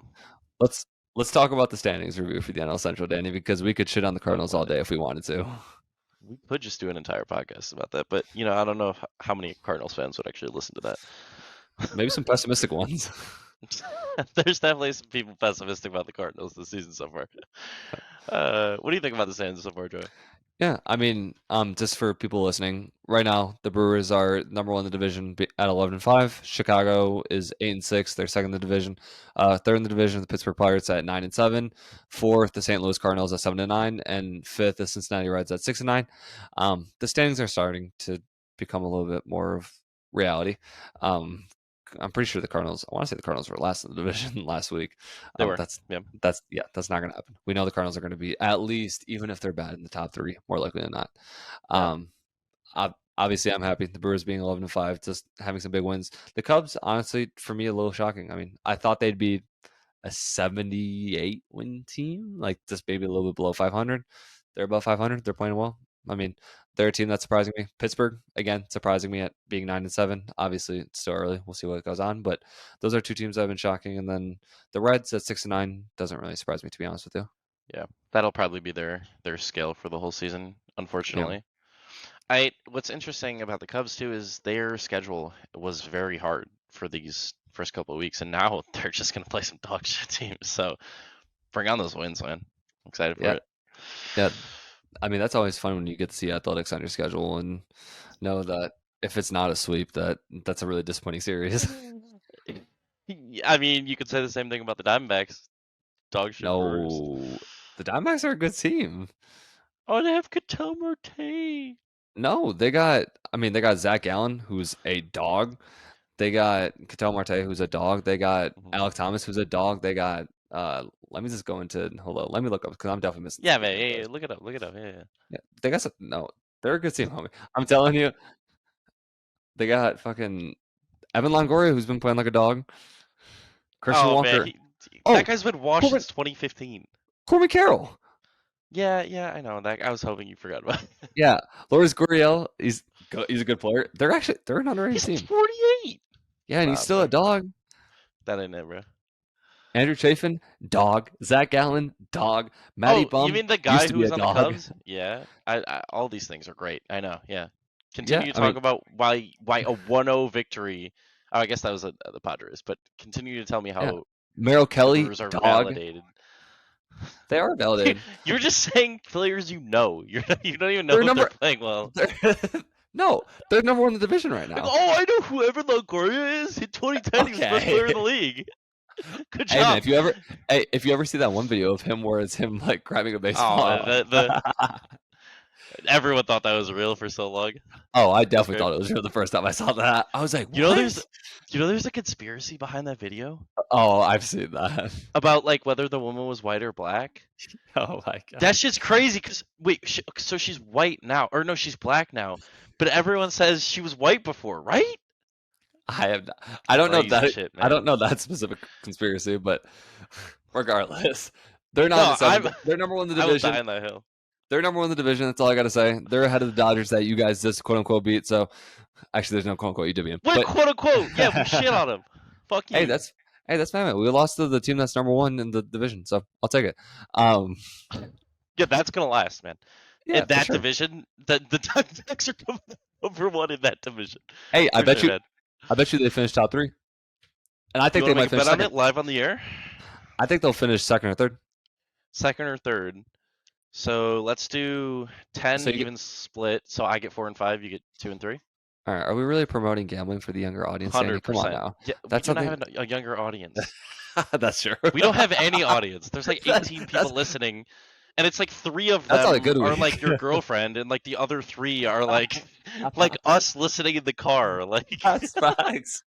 Let's let's talk about the standings review for the NL Central, Danny, because we could shit on the Good Cardinals all point. day if we wanted to. We could just do an entire podcast about that, but I don't know how many Cardinals fans would actually listen to that. Maybe some pessimistic ones. There's definitely some people pessimistic about the Cardinals this season so far. What do you think about the Sands so far, Joey? Yeah, I mean, just for people listening, right now the Brewers are number one in the division at 11-5. Chicago is 8-6; they're second in the division. Third in the division, the Pittsburgh Pirates at 9-7. Fourth, the St. Louis Cardinals at 7-9, and fifth, the Cincinnati Reds at 6-9. The standings are starting to become a little bit more of reality. Um, I'm pretty sure the Cardinals. I want to say the Cardinals were last in the division last week. They were. That's Yeah. that's not going to happen. We know the Cardinals are going to be at least, even if they're bad, in the top three, more likely than not. Yeah. Obviously, I'm happy the Brewers being 11-5, just having some big wins. The Cubs, honestly, for me, a little shocking. I mean, I thought they'd be a 78 win team, like just maybe a little bit below 500. They're above 500. They're playing well. I mean, they're a team that's surprising me. Pittsburgh, again, surprising me at being 9-7. Obviously, it's still early. We'll see what goes on, but those are two teams that have been shocking. And then the Reds at 6-9 doesn't really surprise me, to be honest with you. Yeah. That'll probably be their scale for the whole season, Yeah, unfortunately. What's interesting about the Cubs too is their schedule was very hard for these first couple of weeks, and now they're just gonna play some dog shit teams. So bring on those wins, man. I'm excited for yeah, it. yeah. I mean, that's always fun when you get to see athletics on your schedule and know that if it's not a sweep, that's a really disappointing series. I mean, you could say the same thing about the Diamondbacks. Dog shit Brewers. No, the Diamondbacks are a good team. Oh, they have Ketel Marte. No, they got Zach Allen, who's a dog. They got Ketel Marte, who's a dog. They got Mhm. Alec Thomas, who's a dog. They got let me just go into hold on. Let me look up because I'm definitely missing Yeah, something man. here. Yeah, But yeah, look it up. Look it up. Yeah, yeah. yeah, they got some, no, they're a good team, homie. I'm telling you, they got fucking Evan Longoria, who's been playing like a dog. Christian Oh man, Walker. that Oh, guy's been washed Corbin since 2015. Corbin Carroll. Yeah, I know that. I was hoping you forgot about. Yeah, Loris Gurriel, he's a good player. They're an underrated He's team. 48. Yeah, and he's Nah, still a bro. dog. That ain't it, bro. Andrew Chafin, dog. Zach Allen, dog. Matty Oh, you Bum mean the used guy to who be was a on the dog. Cubs? Yeah. All these things are great. I know. Yeah. Yeah, Continue to I talk mean, about why a 1-0 victory. Oh, I guess that was the Padres, but continue to tell me yeah. how Merrill the Kelly, Brewers are dog. validated. They are validated. You're just saying players you know. You don't even know They're if they're number. playing well. They're, no, they're number one in the division right Like, now. oh, I know whoever Longoria is. In 2010, he was the best player in the Okay. league. Good Hey man, job. if you ever see that one video of him where it's him like grabbing a Oh, baseball. the everyone thought that was real for so long. Oh, I That's definitely great. thought it was real the first time I saw that. I was like, You know, there's what? there's a conspiracy behind that video Oh, I've seen that. about like whether the woman was white or black. Oh my That god. shit's crazy. Cause wait, so she's white now, or no, she's black now. But everyone says she was white before, right? I have not, I don't know Crazy that shit, I man. don't know that specific conspiracy, but regardless, they're not in the No, Central. They're number one in the I will die division. on that hill. They're number one in the division. That's all I got to say. They're ahead of the Dodgers that you guys just quote unquote beat. So actually, there's no quote unquote you did beat 'em. What But quote unquote? Yeah, we shit on him. Fuck hey, you. that's fine. We lost to the team that's number one in the division, so I'll take it. Um, Yeah, that's gonna last, man. yeah, In for that sure. division, the Ducks are number one in that division Hey, for sure, man. I bet you they finish top three, and I You think want they to make might a finish bet on second. it live on the air? I think they'll finish second or third. Second or third? So let's do 10 So you get, even split. So I get 4 and 5, you get 2 and 3. all right, are we really promoting gambling for the younger audience, Danny? Come on 100%. now. Yeah, we That's do not something. have a younger audience. That's true. We don't have any audience. There's like that, 18 people that's listening, and it's like 3 of that's not a them good are like week. your girlfriend, and like the other 3 are like us listening in the car. Like That's facts.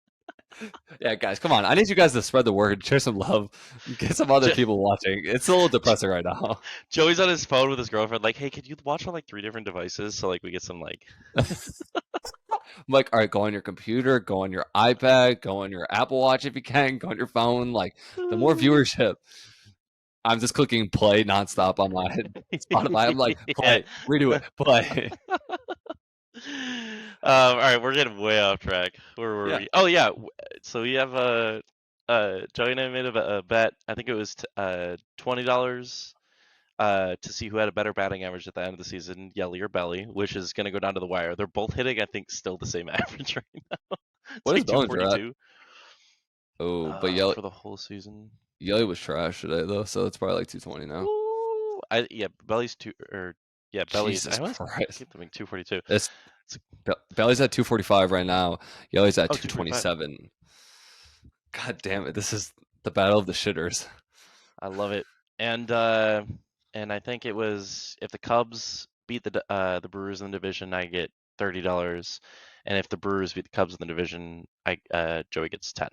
Yeah, guys, come on. I need you guys to spread the word, share some love, get some other Jo- people watching. It's a little depressing right now. Joey's on his phone with his girlfriend. Like, hey, could you watch on like 3 different devices so like we get some like. I'm like, all right, go on your computer, go on your iPad, go on your Apple Watch if you can, go on your phone. Like, the more viewership, I'm just clicking play nonstop on my Spotify. I'm like, Yeah. play, redo it, play. All right, we're getting way off track. Where were Yeah, we? Oh yeah, so we have Joey and I made a bet. I think it was $20 to see who had a better batting average at the end of the season, Yelly or Belly, which is going to go down to the wire. They're both hitting, I think, still the same average right now. It's what is like Bellinger at? 242 Oh, but for the whole season. Yelly was trash today though, so it's probably like 220 now. Ooh, yeah, Belly's two or yeah, Belly's. Jesus I always Christ. keep thinking 242. It's It's, Belly's at 245 right now. Yelly's at oh, 245. 227. God damn it. This is the battle of the shitters. I love it. And I think it was if the Cubs beat the Brewers in the division, I get $30, and if the Brewers beat the Cubs in the division, I Joey gets 10.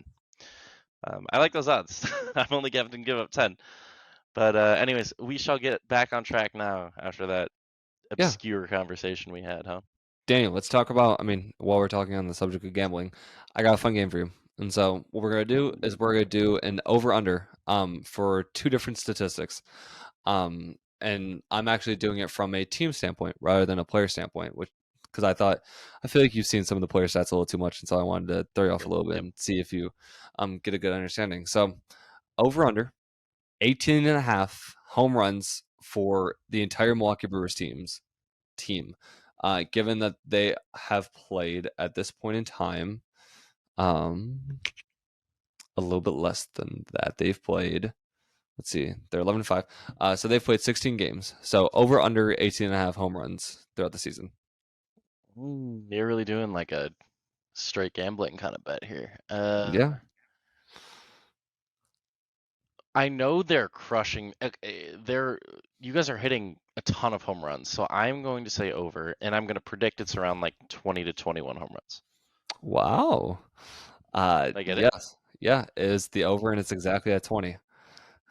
I like those odds. I'm only having to give up 10. But anyways, we shall get back on track now after that Yeah. obscure conversation we had, huh? Daniel, let's talk about, I mean, while we're talking on the subject of gambling, I got a fun game for you. And so what we're going to do is we're going to do an over under for two different statistics. And I'm actually doing it from a team standpoint rather than a player standpoint, which because I feel like you've seen some of the player stats a little too much, and so I wanted to throw you off a Yep, little bit yep. and see if you get a good understanding. So over under 18 and a half home runs for the entire Milwaukee Brewers team. Given that they have played at this point in time um, a little bit less than that. They've played, let's see, they're 11 and 5. So they've played 16 games. So over under 18 and a half home runs throughout the season. You're really doing like a straight gambling kind of bet here. Yeah. I know they're crushing. They're you guys are hitting a ton of home runs, so I'm going to say over, and I'm going to predict it's around like 20 to 21 home runs. Wow. Did I get it? Yes. Yeah, it is the over, and it's exactly at 20.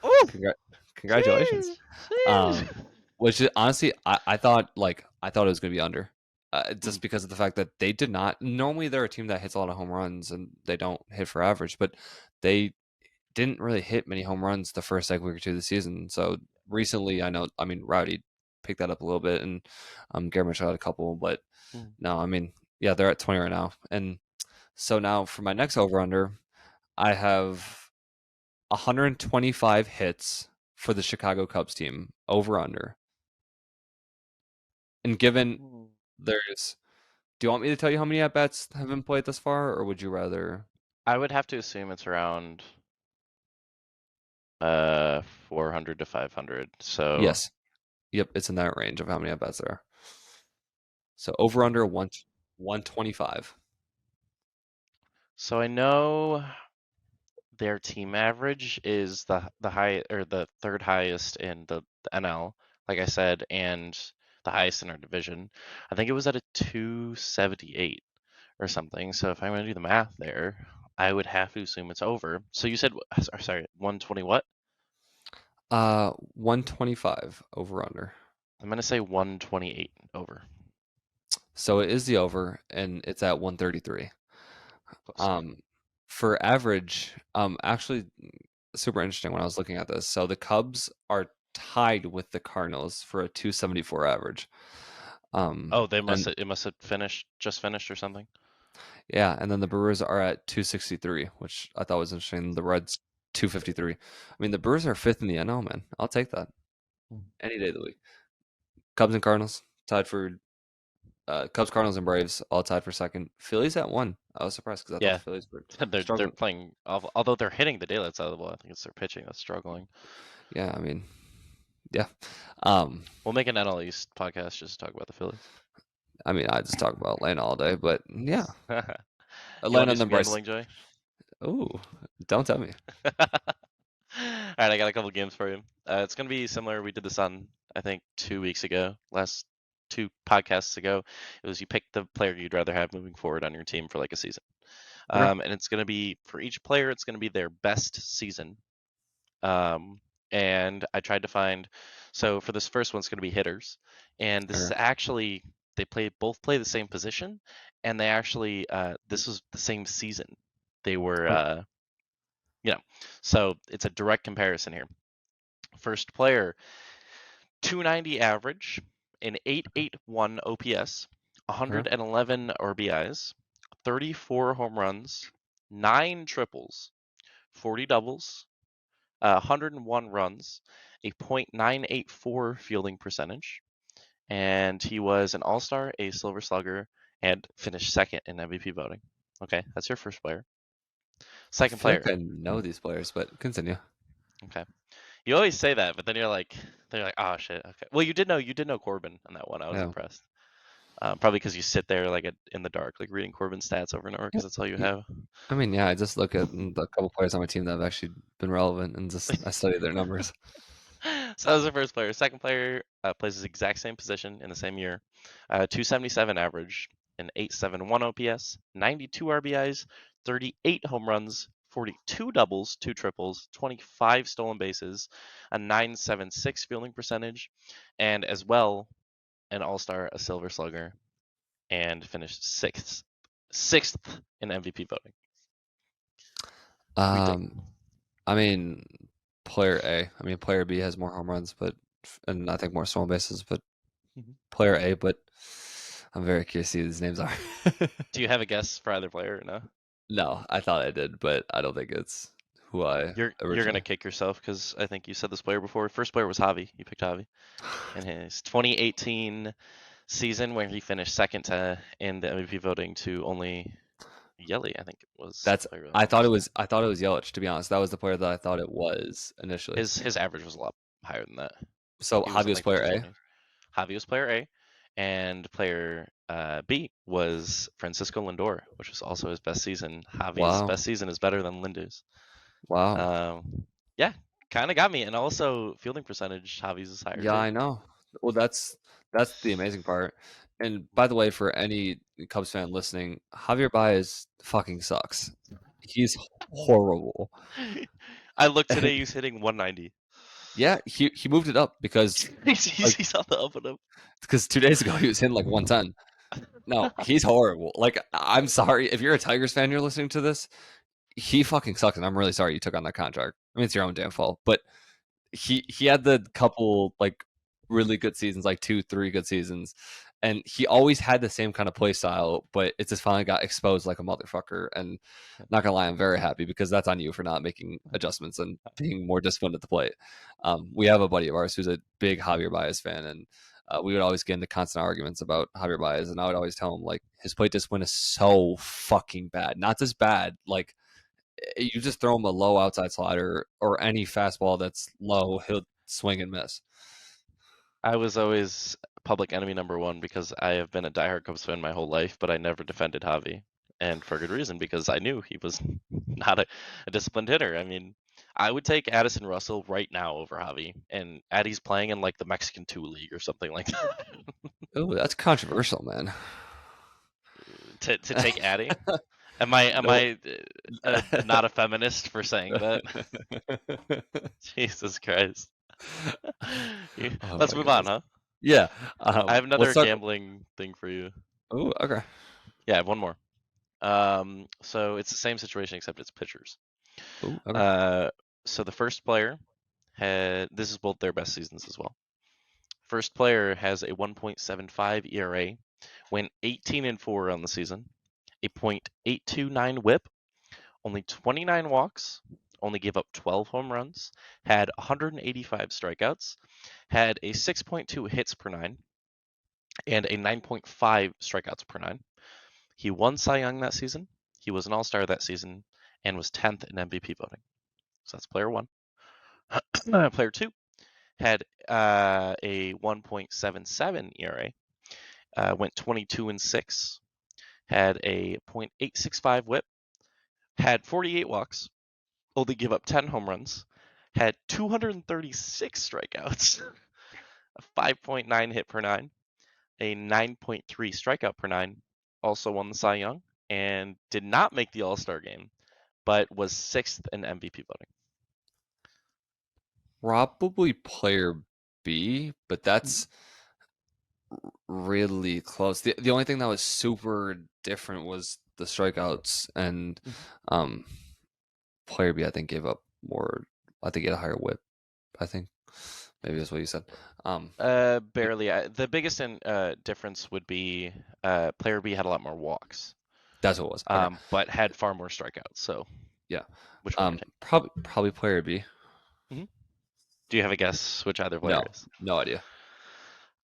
Oh, Congrat- Congratulations. jeez, jeez. Um, which is honestly, I thought it was going to be under, just because of the fact that they did not. Normally, they're a team that hits a lot of home runs and they don't hit for average, but they didn't really hit many home runs the first like week or two of the season. So recently, I know, I mean, Rowdy pick that up a little bit, and Gary Mitchell had a couple, but Mm. no, I mean, yeah, they're at 20 right now, and so now for my next over under, I have 125 hits for the Chicago Cubs team over under, and given Mm. there's, do you want me to tell you how many at bats have been played thus far, or would you rather? I would have to assume it's around 400 to 500. So Yes, yep, it's in that range of how many at bats there are. So over under 125. so I know their team average is the high or the third highest in the NL, like I said, and the highest in our division. I think it was at a 278 or something. So if I'm going to do the math there, I would have to assume it's over. So you said, sorry, 120 what? 125 over under. I'm going to say 128 over. So it is the over, and it's at 133. Close enough. Um, for average, actually super interesting when I was looking at this. So the Cubs are tied with the Cardinals for a 274 average. Oh, And it must have just finished or something. yeah, and then the Brewers are at 263, which I thought was interesting. The Reds 253. I mean, the Brewers are fifth in the NL, man. I'll take that Mm. any day of the week. Cubs and Cardinals tied for Cubs, Cardinals, and Braves all tied for second. Phillies at one. I was surprised because I thought Yeah, the Phillies were they're struggling. playing. Although they're hitting the daylights out of the ball, I think it's their pitching that's struggling. Yeah, I mean, yeah. Um, We'll make an NL East podcast just to talk about the Phillies. I mean, I just talk about Atlanta all day, but yeah, You want Atlanta to do and then some Bryce. gambling, Joey? Oh, don't tell me. All right, I got a couple games for you. It's gonna be similar. We did this on I think 2 weeks ago, last two podcasts ago. It was you pick the player you'd rather have moving forward on your team for like a season. Okay, And it's gonna be for each player, it's gonna be their best season. Um, and I tried to find. So for this first one, it's gonna be hitters, and this is okay, actually they both play the same position, and they actually this was the same season. They were oh, you know, so it's a direct comparison here. First player, 290 average, an 881 OPS, okay. 111 RBIs, 34 home runs, 9 triples, 40 doubles, 101 runs, a .984 fielding percentage, and he was an All-Star, a Silver Slugger, and finished second in MVP voting. Okay, that's your first player. I Second feel like player. I know these players, but continue. Okay. You always say that, but then they're like, oh shit. Okay. Well, you did know Corbin on that one. I was Yeah, impressed. Probably because you sit there like in the dark, like reading Corbin's stats over and over, yeah. because that's all you yeah. have. I mean, yeah. I just look at the couple players on my team that have actually been relevant, and just I study their numbers. So that was the first player. Second player plays his exact same position in the same year. 277 average, an 871 OPS, 92 RBIs, 38 home runs, 42 doubles, 2 triples, 25 stolen bases, a 976 fielding percentage, and as well an All-Star, a Silver Slugger, and finished sixth in MVP voting. What do you think? Um, I mean, player A. I mean, player B has more home runs, but and I think more stolen bases, but Mhm. player A. But I'm very curious to see who these names are. Do you have a guess for either player or no? No, I thought I did, but I don't think it's who I You're gonna originally. kick yourself because I think you said this player before. First player was Javi. You picked Javi in his 2018 season where he finished second in the MVP voting to only Yeli. I think it was That's the player that finished second. I thought it was Yelich, to be honest. That was the player that I thought it was initially. His average was a lot higher than that. So He was Javi in was like the player A. 220s. Javi was player A, and player B was Francisco Lindor, which was also his best season. Javi's Wow. best season is better than Lindu's. Wow. Yeah, kind of got me. And also fielding percentage, Javi's is higher Yeah, too. I know. Well, that's the amazing part. And by the way, for any Cubs fan listening, Javier Baez fucking sucks. He's horrible. I looked today, he's hitting 190. Yeah, he moved it up like He's on the up and up. because 2 days ago he was hitting like 110. No, he's horrible. Like, I'm sorry if you're a Tigers fan, you're listening to this. He fucking sucks, and I'm really sorry you took on that contract. I mean, it's your own damn fault. But he had the couple like really good seasons, like 2, 3 good seasons. And he always had the same kind of play style, but it just finally got exposed like a motherfucker. And not gonna lie, I'm very happy because that's on you for not making adjustments and being more disciplined at the plate. We have a buddy of ours who's a big Javier Baez fan, and we would always get into constant arguments about Javier Baez, and I would always tell him like his plate discipline is so fucking bad. Not just bad, like you just throw him a low outside slider or any fastball that's low, he'll swing and miss. I was always public enemy number one because I have been a diehard Cubs fan my whole life, but I never defended Javi, and for good reason because I knew he was not a disciplined hitter. I mean, I would take Addison Russell right now over Javi, and Addie's playing in like the Mexican 2 League or something like that. Oh, that's controversial, man. to take Addie. Am I not a feminist for saying that? Jesus Christ. Oh Let's my move on, goodness. huh? Yeah. I have Let's another talk. gambling thing for you. Oh, okay. Yeah, I have one more. So it's the same situation except it's pitchers. Oh, okay. So the first player this is both their best seasons as well. First player has a 1.75 ERA, went 18-4 on the season, a .829 WHIP, only 29 walks, only gave up 12 home runs, had 185 strikeouts, had a 6.2 hits per nine, and a 9.5 strikeouts per nine. He won Cy Young that season. He was an All-Star that season and was 10th in MVP voting. So that's player one. Player two had a 1.77 ERA, went 22-6, had a .865 WHIP, had 48 walks, only gave up 10 home runs, had 236 strikeouts, a 5.9 hit per nine, a 9.3 strikeout per nine, also won the Cy Young, and did not make the All-Star game, but was 6th in MVP voting. Probably player B, but that's really close. The only thing that was super different was the strikeouts, and um player B I think gave up more. I think he had a higher whip. I think maybe that's what you said. Barely. The biggest difference would be player B had a lot more walks, That's what it was. Okay. but had far more strikeouts. So, Yeah. which one are you Probably player B. taking? Do you have a guess which either player No, is? no idea.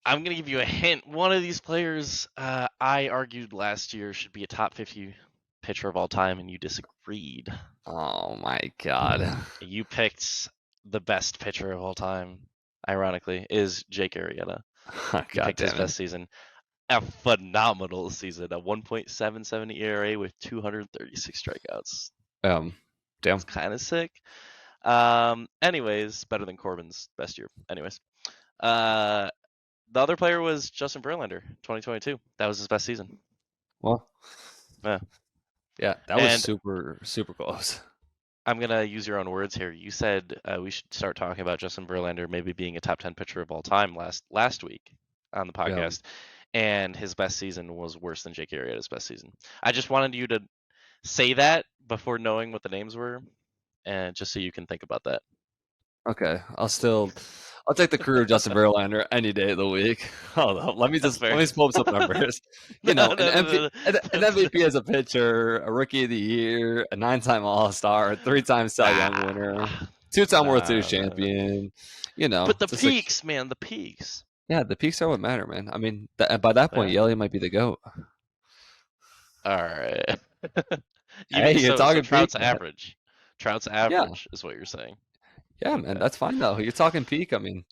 I'm gonna give you a hint. One of these players, I argued last year should be a top 50 pitcher of all time, and you disagreed. Oh my god. You picked the best pitcher of all time. Ironically, is Jake Arrieta. You God picked his damn it. best season. A phenomenal season, a 1.77 ERA with 236 strikeouts. Damn. It's kind of sick. Anyways, better than Corbin's best year. Anyways, the other player was Justin Verlander, 2022. That was his best season. Well, Yeah. yeah, that was And super super close. I'm gonna use your own words here. You said we should start talking about Justin Verlander maybe being a top 10 pitcher of all time last week on the Yeah. podcast, and his best season was worse than Jake Arrieta's best season. I just wanted you to say that before knowing what the names were, and just so you can think about that. Okay. I'll take the career of Justin Verlander any day of the week. Hold up. That's Let fair. me just pull up some numbers. No, no, An no, no. MVP as a pitcher, a rookie of the year, a 9-time All-Star, a 3-time Cy Young winner, Nah, 2-time World Series nah. champion. But the Just like peaks, man, the peaks. yeah, the peaks are what matter, man. I mean, by that point, Yeah. Yelly might be the goat. All right. You Hey, mean you're so talking peak, Trout's man. average. Trout's Yeah, average is what you're saying. yeah, man. Okay. That's fine though. You're talking peak. I mean,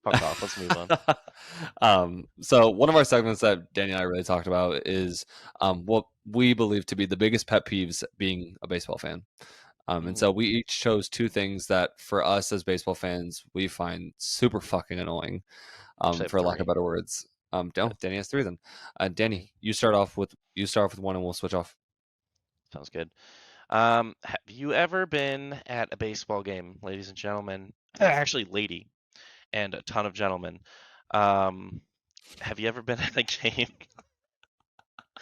Fuck off. Let's move on. so one of our segments that Danny and I really talked about is what we believe to be the biggest pet peeves being a baseball fan. And so we each chose 2 things that for us as baseball fans we find super fucking annoying, Actually, I have for lack of 3. better words. No, Good. Danny has 3 then. Danny, you start off with one, and we'll switch off. Sounds good. Have you ever been at a baseball game, ladies and gentlemen? Actually, lady and a ton of gentlemen. Have you ever been at a game?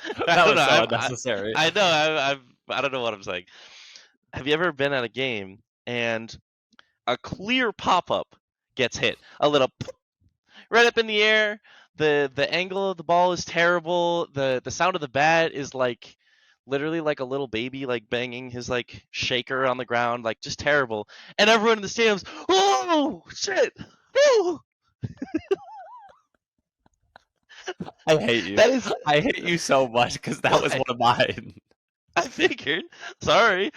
I That don't was know. so unnecessary. I know. I don't know what I'm saying. Have you ever been at a game and a clear pop-up gets hit. A little right up in the air. The angle of the ball is terrible. The sound of the bat is like literally like a little baby like banging his like shaker on the ground, like just terrible. And everyone in the stadiums, oh shit, oh, I hate you. that is I hate you so much because that was why one of mine. I figured. Sorry.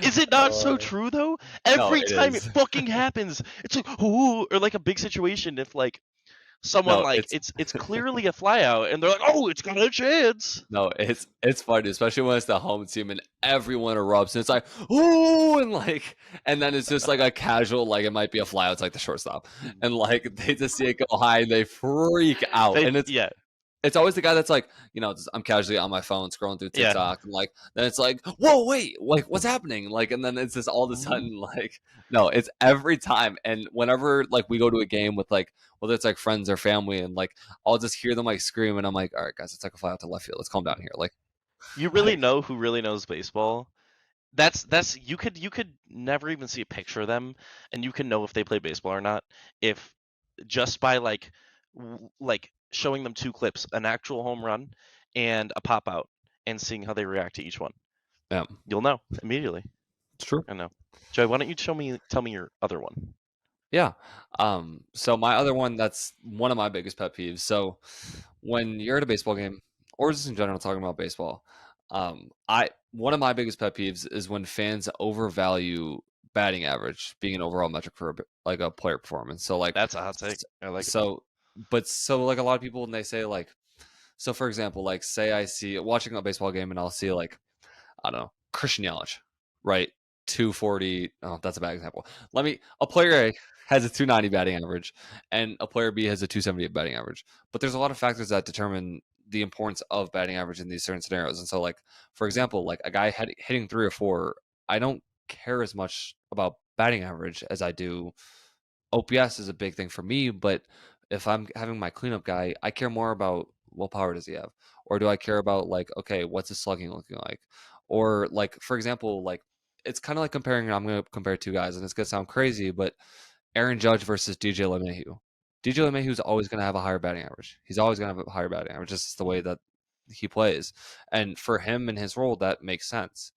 Is it not so Uh, true though? no, Every it time it is. fucking happens, it's like ooh, or like a big situation. If like someone No, like it's it's clearly a flyout, and they're like, oh, it's got a chance. no, it's funny, especially when it's the home team and everyone erupts and it's like, ooh, and like, and then it's just like a casual, like it might be a flyout, it's like the shortstop, and like they just see it go high and they freak out, They and yeah it's always the guy that's like, I'm casually on my phone scrolling through yeah. TikTok, and like, then it's like, whoa, wait, like, what's happening? Like, and then it's just all of a sudden, like, no, it's every time. And whenever like we go to a game with like, whether it's like friends or family, and like, I'll just hear them like scream, and I'm like, all right, guys, it's like a fly out to left field. Let's calm down here. Like, You really like, know who really knows baseball. That's you could never even see a picture of them, and you can know if they play baseball or not if just by like showing them two clips, an actual home run and a pop out, and seeing how they react to each one. yeah, You'll know immediately. it's true. I know. Joey, why don't you tell me your other one? Yeah. So my other one, that's one of my biggest pet peeves. So when you're at a baseball game, or just in general talking about baseball, I one of my biggest pet peeves is when fans overvalue batting average being an overall metric for like a player performance. So like, That's a hot take. I like it. so, but so like a lot of people when they say like, so for example, like say I see watching a baseball game and I'll see like, I don't know, Christian Yelich, right? 240. Oh, that's a bad example. A player A has a 290 batting average and a player B has a 278 batting average. But there's a lot of factors that determine the importance of batting average in these certain scenarios. And so, like, for example, like a guy hitting 3 or 4, I don't care as much about batting average as I do OPS is a big thing for me, but if I'm having my cleanup guy, I care more about what power does he have? Or do I care about like, okay, what's his slugging looking like? Or like, for example, like it's kind of like comparing, I'm going to compare two guys and it's going to sound crazy, but Aaron Judge versus DJ LeMahieu. DJ LeMahieu is always going to have a higher batting average. He's always going to have a higher batting average. Just the way that he plays. And for him and his role, that makes sense.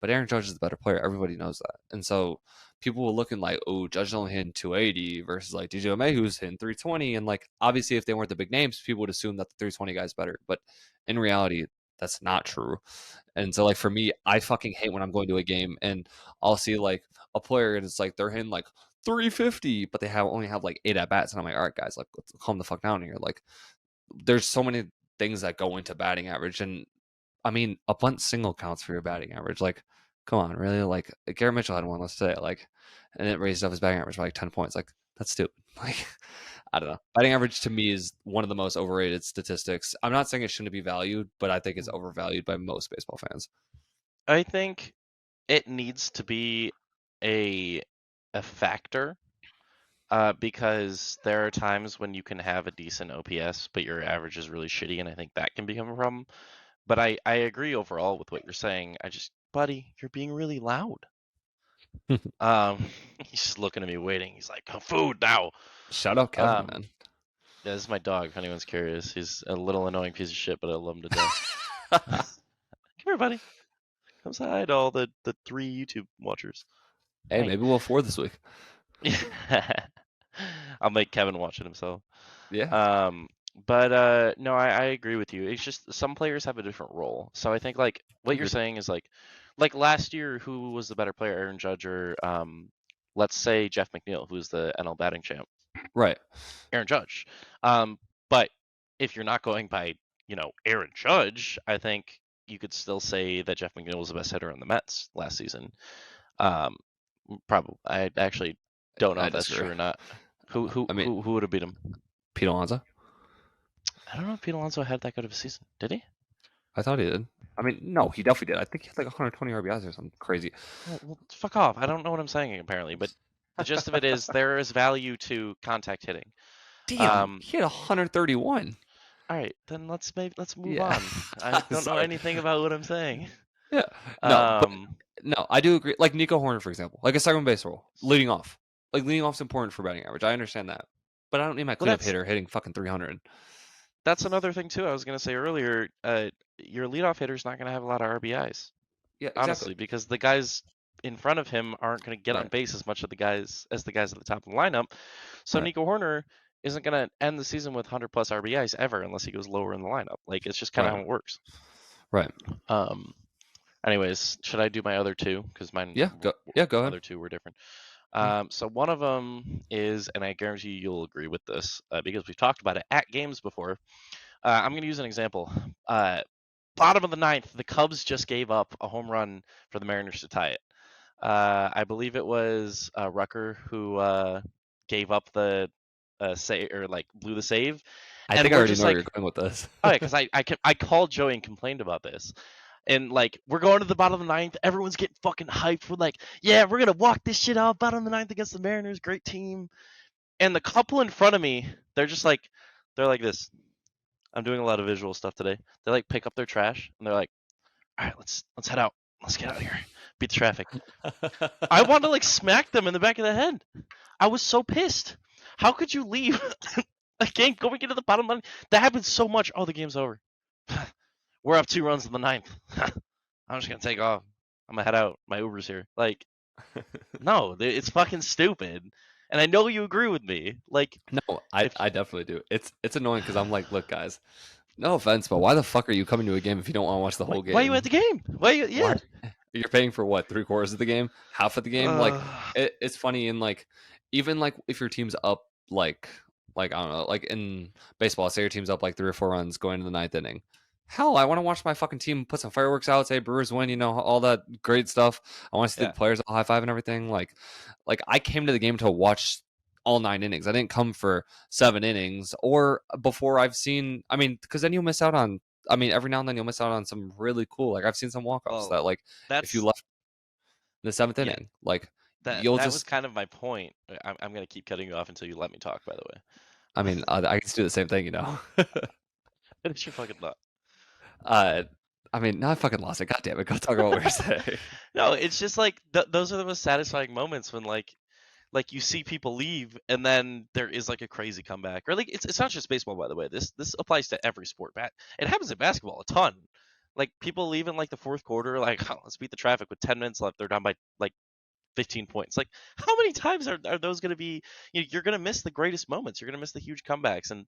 But Aaron Judge is the better player. Everybody knows that. And so people were looking like, oh, Judge only hitting 280 versus like DJ LeMahieu's hitting 320. And like, obviously, if they weren't the big names, people would assume that the 320 guy's better. But in reality, that's not true. And so, like, for me, I fucking hate when I'm going to a game and I'll see like a player and it's like they're hitting like 350, but they only have like 8 at bats. And I'm like, all right, guys, like, let's calm the fuck down here. Like, there's so many things that go into batting average. And I mean, a bunt single counts for your batting average. Like, come on, really? Like, Garrett Mitchell had one, let's say, like, and it raised up his batting average by like 10 points. Like, that's stupid. Like, I don't know. Batting average to me is one of the most overrated statistics. I'm not saying it shouldn't be valued, but I think it's overvalued by most baseball fans. I think it needs to be a a factor, because there are times when you can have a decent OPS, but your average is really shitty, and I think that can become a problem. But I agree overall with what you're saying. Buddy, you're being really loud. Um, he's just looking at me waiting. He's like, "Oh, food now." Shout out Kevin, Um, man. yeah, this is my dog. If anyone's curious, he's a little annoying piece of shit, but I love him to death. Come here, buddy. Come say hi to all the three YouTube watchers. Hey, Hi. maybe we'll four this week. I'll make Kevin watch it himself. Yeah, Um, but no, I agree with you. It's just some players have a different role. So I think like what you're agreed. saying is like last year, who was the better player, Aaron Judge or let's say Jeff McNeil, who's the NL batting champ? Right. Aaron Judge. But if you're not going by, Aaron Judge, I think you could still say that Jeff McNeil was the best hitter on the Mets last season. Um, Probably. I actually don't know I if that's disagree. true or not. Who who I mean, who who would have beat him? Pete Alonso. I don't know if Pete Alonso had that good of a season. Did he? I thought he did. I mean, no, he definitely did. I think he had like 120 RBIs or something crazy. Well, fuck off. I don't know what I'm saying apparently, but the gist of it is there is value to contact hitting. Damn, Um, he had 131. all right, then let's move Yeah. on. I don't know Sorry. anything about what I'm saying. Yeah. No, but Um, no, I do agree. Like Nico Horner, for example, like a second base role, leading off. like leading off's important for batting average. I understand that, but I don't need my Well, cleanup hitter hitting fucking 300. that's another thing too. I was gonna say earlier, your leadoff hitter's not gonna have a lot of RBIs, Yeah, exactly. honestly, because the guys in front of him aren't gonna get on Right, base as much of the guys as the guys at the top of the lineup. So right, Nico Horner isn't gonna end the season with 100 plus RBIs ever unless he goes lower in the lineup. Like it's just kind of right, how it works. right. Um, Anyways, should I do my other two? Because mine Yeah, go. Yeah, go ahead. other two were different. Mm. So one of them is, and I guarantee you'll agree with this because we've talked about it at games before. I'm going to use an example. Uh, Bottom of the ninth, the Cubs just gave up a home run for the Mariners to tie it. I believe it was Rucker who gave up the save or like blew the save, I and think I we're already just know where you're like, going with this. oh yeah, because I called Joey and complained about this. And like we're going to the bottom of the ninth, everyone's getting fucking hyped. We're like, yeah, we're gonna walk this shit out. Bottom of the ninth against the Mariners, great team. And the couple in front of me, they're like this. I'm doing a lot of visual stuff today. They like pick up their trash and they're like, all right, let's head out. Let's get out of here. Beat the traffic. I wanted to like smack them in the back of the head. I was so pissed. How could you leave a game going into the bottom line? That happens so much. Oh, the game's over. We're up 2 runs in the ninth. I'm just gonna take off. I'm gonna head out. My Uber's here. Like, no, it's fucking stupid. And I know you agree with me. Like, No, I if I definitely do. It's annoying because I'm like, look, guys, no offense, but why the fuck are you coming to a game if you don't want to watch the whole why are you at game? the game? Why you? Why Yeah. you're paying for what, three-quarters of the game, half of the game? Like, Uh, it's funny in like even like if your team's up like I don't know, like in baseball, say your team's up like 3 or 4 runs going into the ninth inning. Hell, I want to watch my fucking team put some fireworks out, say Brewers win, all that great stuff. I want to see the yeah. players all high five and everything. Like I came to the game to watch all 9 innings. I didn't come for 7 innings or before I've seen. I mean, because then you'll miss out on. I mean, every now and then you'll miss out on some really cool. Like I've seen some walk offs Well, that like if you that's left in the seventh yeah. inning, like you'll That was just. kind of my point. I'm gonna keep cutting you off until you let me talk. By the I way, mean, I can do the same thing. finish your fucking thought. uh, I mean, now I fucking lost it. God damn it! Go talk about what you're saying. No, it's just like those are the most satisfying moments when like you see people leave and then there is like a crazy comeback or like it's not just baseball, by the way. This applies to every sport. It happens in basketball a ton. Like people leave in like the fourth quarter, like, oh, let's beat the traffic with 10 minutes left. They're down by like 15 points. Like how many times are those going to be? You're going to miss the greatest moments. You're going to miss the huge comebacks. And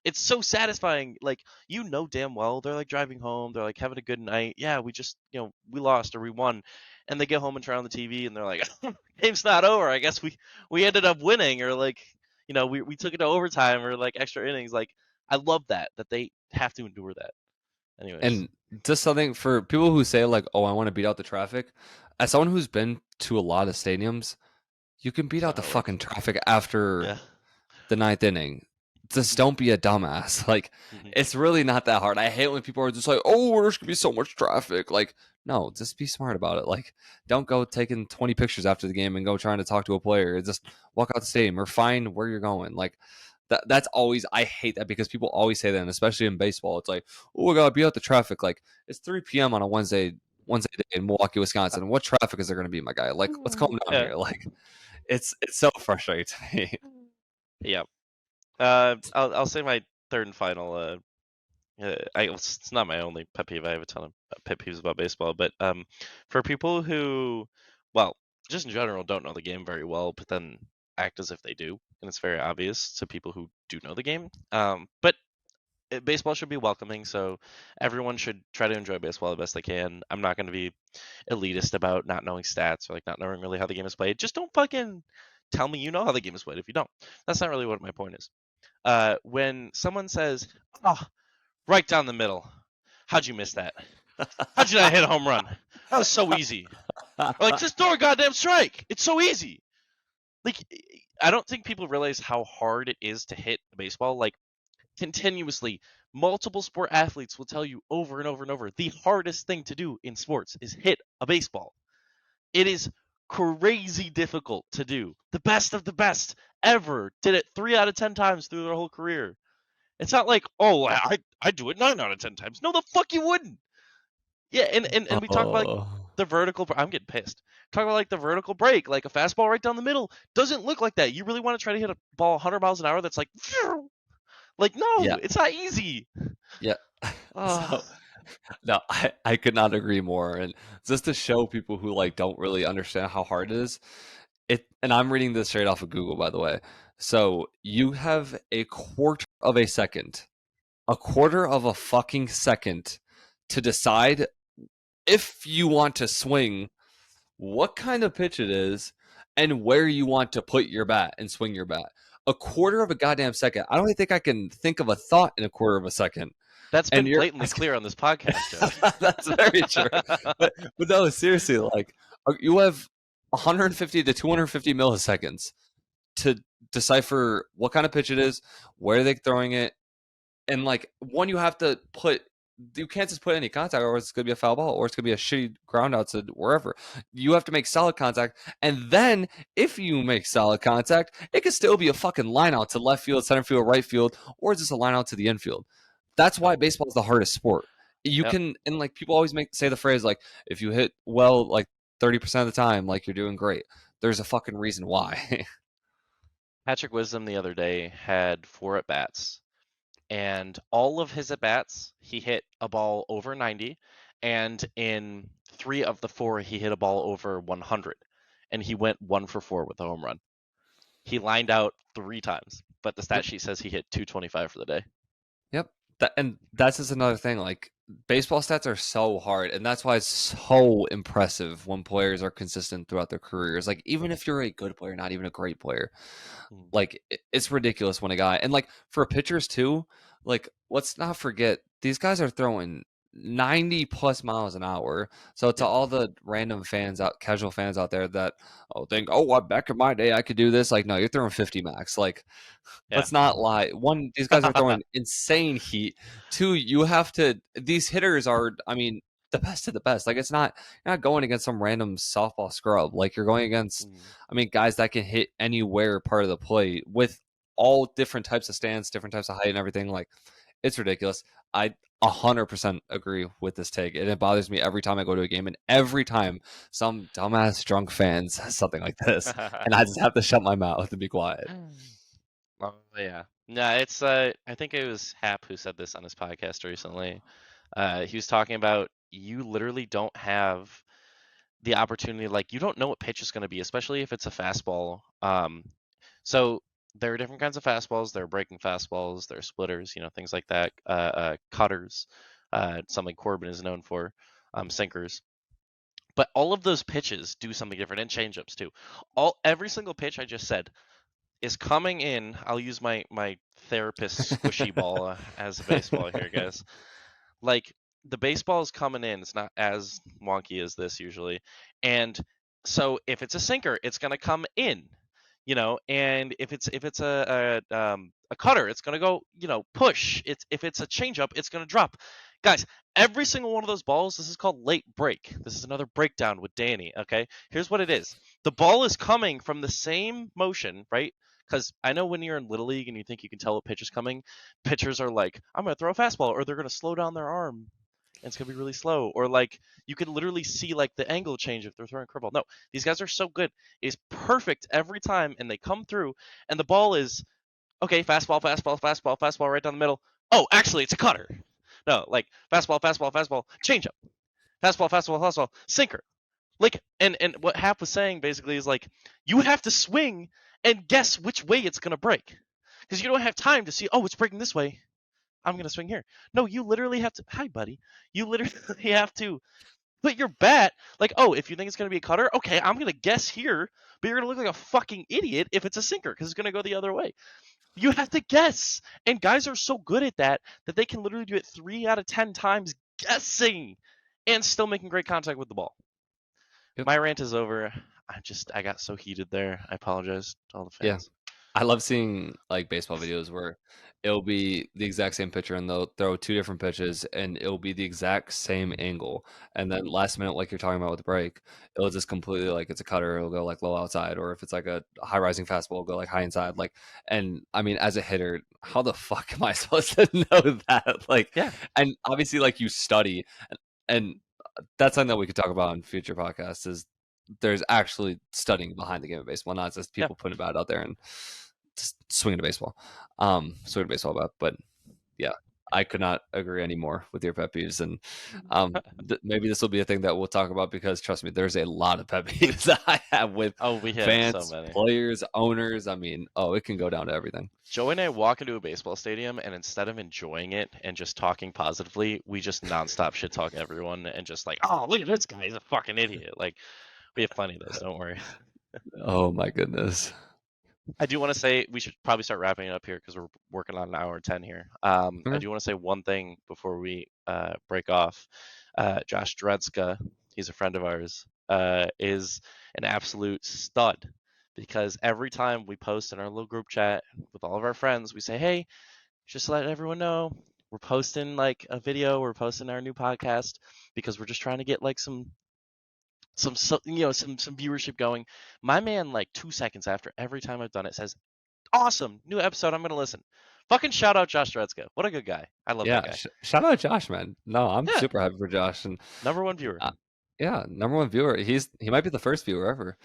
it's so satisfying. Like damn well they're like driving home, they're like having a good night. Yeah, we just we lost or we won, and they get home and turn on the TV and they're like, game's not over. I guess we ended up winning, or like we took it to overtime or like extra innings. Like I love that they have to endure that. Anyways, And just something for people who say like, "Oh, I want to beat out the traffic." As someone who's been to a lot of stadiums, you can beat it's out not the how it works. fucking traffic after Yeah. the ninth inning. Just don't be a dumbass. Like, Mhm. it's really not that hard. I hate when people are just like, "Oh, there's gonna be so much traffic." Like, no, just be smart about it. Like, don't go taking 20 pictures after the game and go trying to talk to a player. Just walk out the stadium or find where you're going. Like, that's always I hate that because people always say that, and especially in baseball. It's like, "Oh, I gotta be out the traffic." Like, it's 3 p.m. on a Wednesday day in Milwaukee, Wisconsin. What traffic is there going to be, my guy? Like, let's calm down Yeah. here. Like, it's so frustrating to me. Yeah. I'll say my third and final. It's not my only pet peeve. I have a ton of pet peeves about baseball, but for people who, well, just in general, don't know the game very well, but then act as if they do, and it's very obvious to people who do know the game. But baseball should be welcoming, so everyone should try to enjoy baseball the best they can. I'm not going to be elitist about not knowing stats or like not knowing really how the game is played. Just don't fucking tell me you know how the game is played if you don't. That's not really what my point is. When someone says, "Oh, right down the middle. How'd you miss that? How'd you not hit a home run? That was so easy." Or like, just throw a goddamn strike. It's so easy. Like, I don't think people realize how hard it is to hit a baseball. Like, continuously, multiple sport athletes will tell you over and over and over the hardest thing to do in sports is hit a baseball. It is crazy difficult to do. The best of the best ever did it 3 out of 10 times through their whole career. It's not like, oh, I do it 9 out of 10 times. No, the fuck you wouldn't. Yeah, and we talk about like Oh. the vertical. I'm getting pissed. Talking about like the vertical break, like a fastball right down the middle, doesn't look like that. You really want to try to hit a ball 100 miles an hour that's like no, Yeah, it's not easy. yeah. Oh, So no, I could not agree more. And just to show people who like don't really understand how hard it is, and I'm reading this straight off of Google, by the way. So you have a quarter of a fucking second to decide if you want to swing, what kind of pitch it is, and where you want to put your bat and swing your bat. A quarter of a goddamn second. I don't even think I can think of a thought in a quarter of a second. that's And been you're blatantly clear on this podcast, Joe. that's very true. But no, seriously, like you have 150 to 250 milliseconds to decipher what kind of pitch it is, where they're throwing it, and like one you have to put. You can't just put any contact, or it's gonna be a foul ball, or it's gonna be a shitty ground out to wherever. You have to make solid contact, and then if you make solid contact, it could still be a fucking line out to left field, center field, right field, or just a line out to the infield. That's Yep. why baseball is the hardest sport. You Yep. can, and like people always say the phrase like, if you hit well like 30% of the time, like you're doing great. There's a fucking reason why. Patrick Wisdom the other day had 4 at bats, and all of his at bats, he hit a ball over 90, and in 3 of the 4, he hit a ball over 100, and he went 1 for 4 with a home run. He lined out 3 times, but the stat Yep. sheet says he hit 225 for the day. Yep. And that's just another thing. Like baseball stats are so hard, and that's why it's so impressive when players are consistent throughout their careers. Like even if you're a good player, not even a great player, Mm. like it's ridiculous when a guy and like for pitchers too. Like let's not forget these guys are throwing 90 plus miles an hour. So to Yep. all the random fans out, casual fans out there that think, oh, back in my day I could do this. Like no, you're throwing 50 max. Like Yeah. let's not lie. One, these guys are throwing insane heat. Two, you have to. These hitters are, I mean, the best of the best. Like it's not you're not going against some random softball scrub. Like you're going against, Mm. I mean, guys that can hit anywhere part of the plate with all different types of stance, different types of height, and everything. Like it's ridiculous. I 100% agree with this take, and it bothers me every time I go to a game, and every time some dumbass drunk fan says something like this, and I just have to shut my mouth and be quiet. Oh yeah. No, it's I think it was Hap who said this on his podcast recently. He was talking about you literally don't have the opportunity, like you don't know what pitch is going to be, especially if it's a fastball. So there are different kinds of fastballs. There are breaking fastballs. There are splitters, things like that. Cutters, something Corbin is known for, sinkers. But all of those pitches do something different, and changeups too. Every single pitch I just said is coming in. I'll use my therapist squishy ball as a baseball here, guys. Like the baseball is coming in. It's not as wonky as this usually, and so if it's a sinker, it's gonna come in, and if it's a cutter, it's gonna go, push. If it's a changeup, it's gonna drop. Guys, every single one of those balls, this is called late break. This is another breakdown with Danny. Okay, here's what it is. The ball is coming from the same motion, right? Because I know when you're in Little League and you think you can tell what pitch is coming, pitchers are like, I'm going to throw a fastball, or they're going to slow down their arm and it's going to be really slow. Or like you can literally see like the angle change if they're throwing a curveball. No, these guys are so good. It's perfect every time and they come through and the ball is, okay, fastball, fastball, fastball, fastball right down the middle. Oh, actually, it's a cutter. No, like fastball, fastball, fastball, changeup, fastball, fastball, fastball, sinker. Like, and what Hap was saying basically is like, you have to swing and guess which way it's gonna break, because you don't have time to see. Oh, it's breaking this way. I'm gonna swing here. No, you literally have to. Hi, buddy. You literally have to put your bat like, oh, if you think it's gonna be a cutter, okay, I'm gonna guess here, but you're gonna look like a fucking idiot if it's a sinker because it's gonna go the other way. You have to guess, and guys are so good at that that they can literally do it 3 out of 10 times guessing and still making great contact with the ball. Yep. My rant is over. I got so heated there. I apologize to all the Yeah. fans. I love seeing like baseball videos where it'll be the exact same pitcher and they'll throw two different pitches and it'll be the exact same angle. And then last minute, like you're talking about with the break, it'll just completely like it's a cutter, it'll go like low outside, or if it's like a high rising fastball, it'll go like high inside. Like, and I mean, as a hitter, how the fuck am I supposed to know that? Like, Yeah. and obviously, like you study and that's something that we could talk about in future podcasts. Is there's actually studying behind the game of baseball, not just Yeah. people putting a bat out there and just swinging a baseball, swinging a baseball bat. But yeah, I could not agree anymore with your pet peeves, and maybe this will be a thing that we'll talk about because trust me, there's a lot of pet peeves that I have with Oh, we have so fans, many. players, owners. I mean, it can go down to everything. Joey and I walk into a baseball stadium, and instead of enjoying it and just talking positively, we just nonstop shit talk everyone and just like, oh, look at this guy, he's a fucking idiot. Like, we have plenty of those. Don't worry. Oh my goodness. I do want to say we should probably start wrapping it up here because we're working on an hour and 10 here. I do want to say one thing before we break off. Josh Dredska, he's a friend of ours, is an absolute stud because every time we post in our little group chat with all of our friends, we say, hey, just to let everyone know, we're posting like a video, we're posting our new podcast because we're just trying to get like some viewership going. My man, like 2 seconds after every time I've done it, says, awesome, new episode, I'm gonna listen. Fucking shout out Josh Dredska. What a good guy. I love that Yeah, guy. shout out Josh, man. No, I'm Yeah, super happy for Josh, and #1 viewer. yeah, number one viewer. He might be the first viewer ever.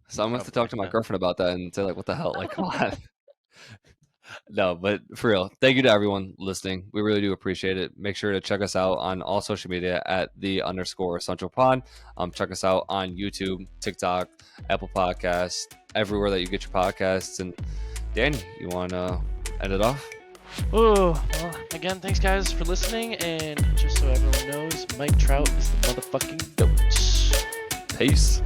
So I'm gonna have to talk Probably. to my Yeah. girlfriend about that and say like, what the hell? Like, come on. No, but for real, thank you to everyone listening. We really do appreciate it. Make sure to check us out on all social media at _Central Pod. Check us out on YouTube, TikTok, Apple Podcasts, everywhere that you get your podcasts. And Danny, you want to end it off? Oh, well, again, thanks guys for listening. And just so everyone knows, Mike Trout is the motherfucking GOAT. Peace.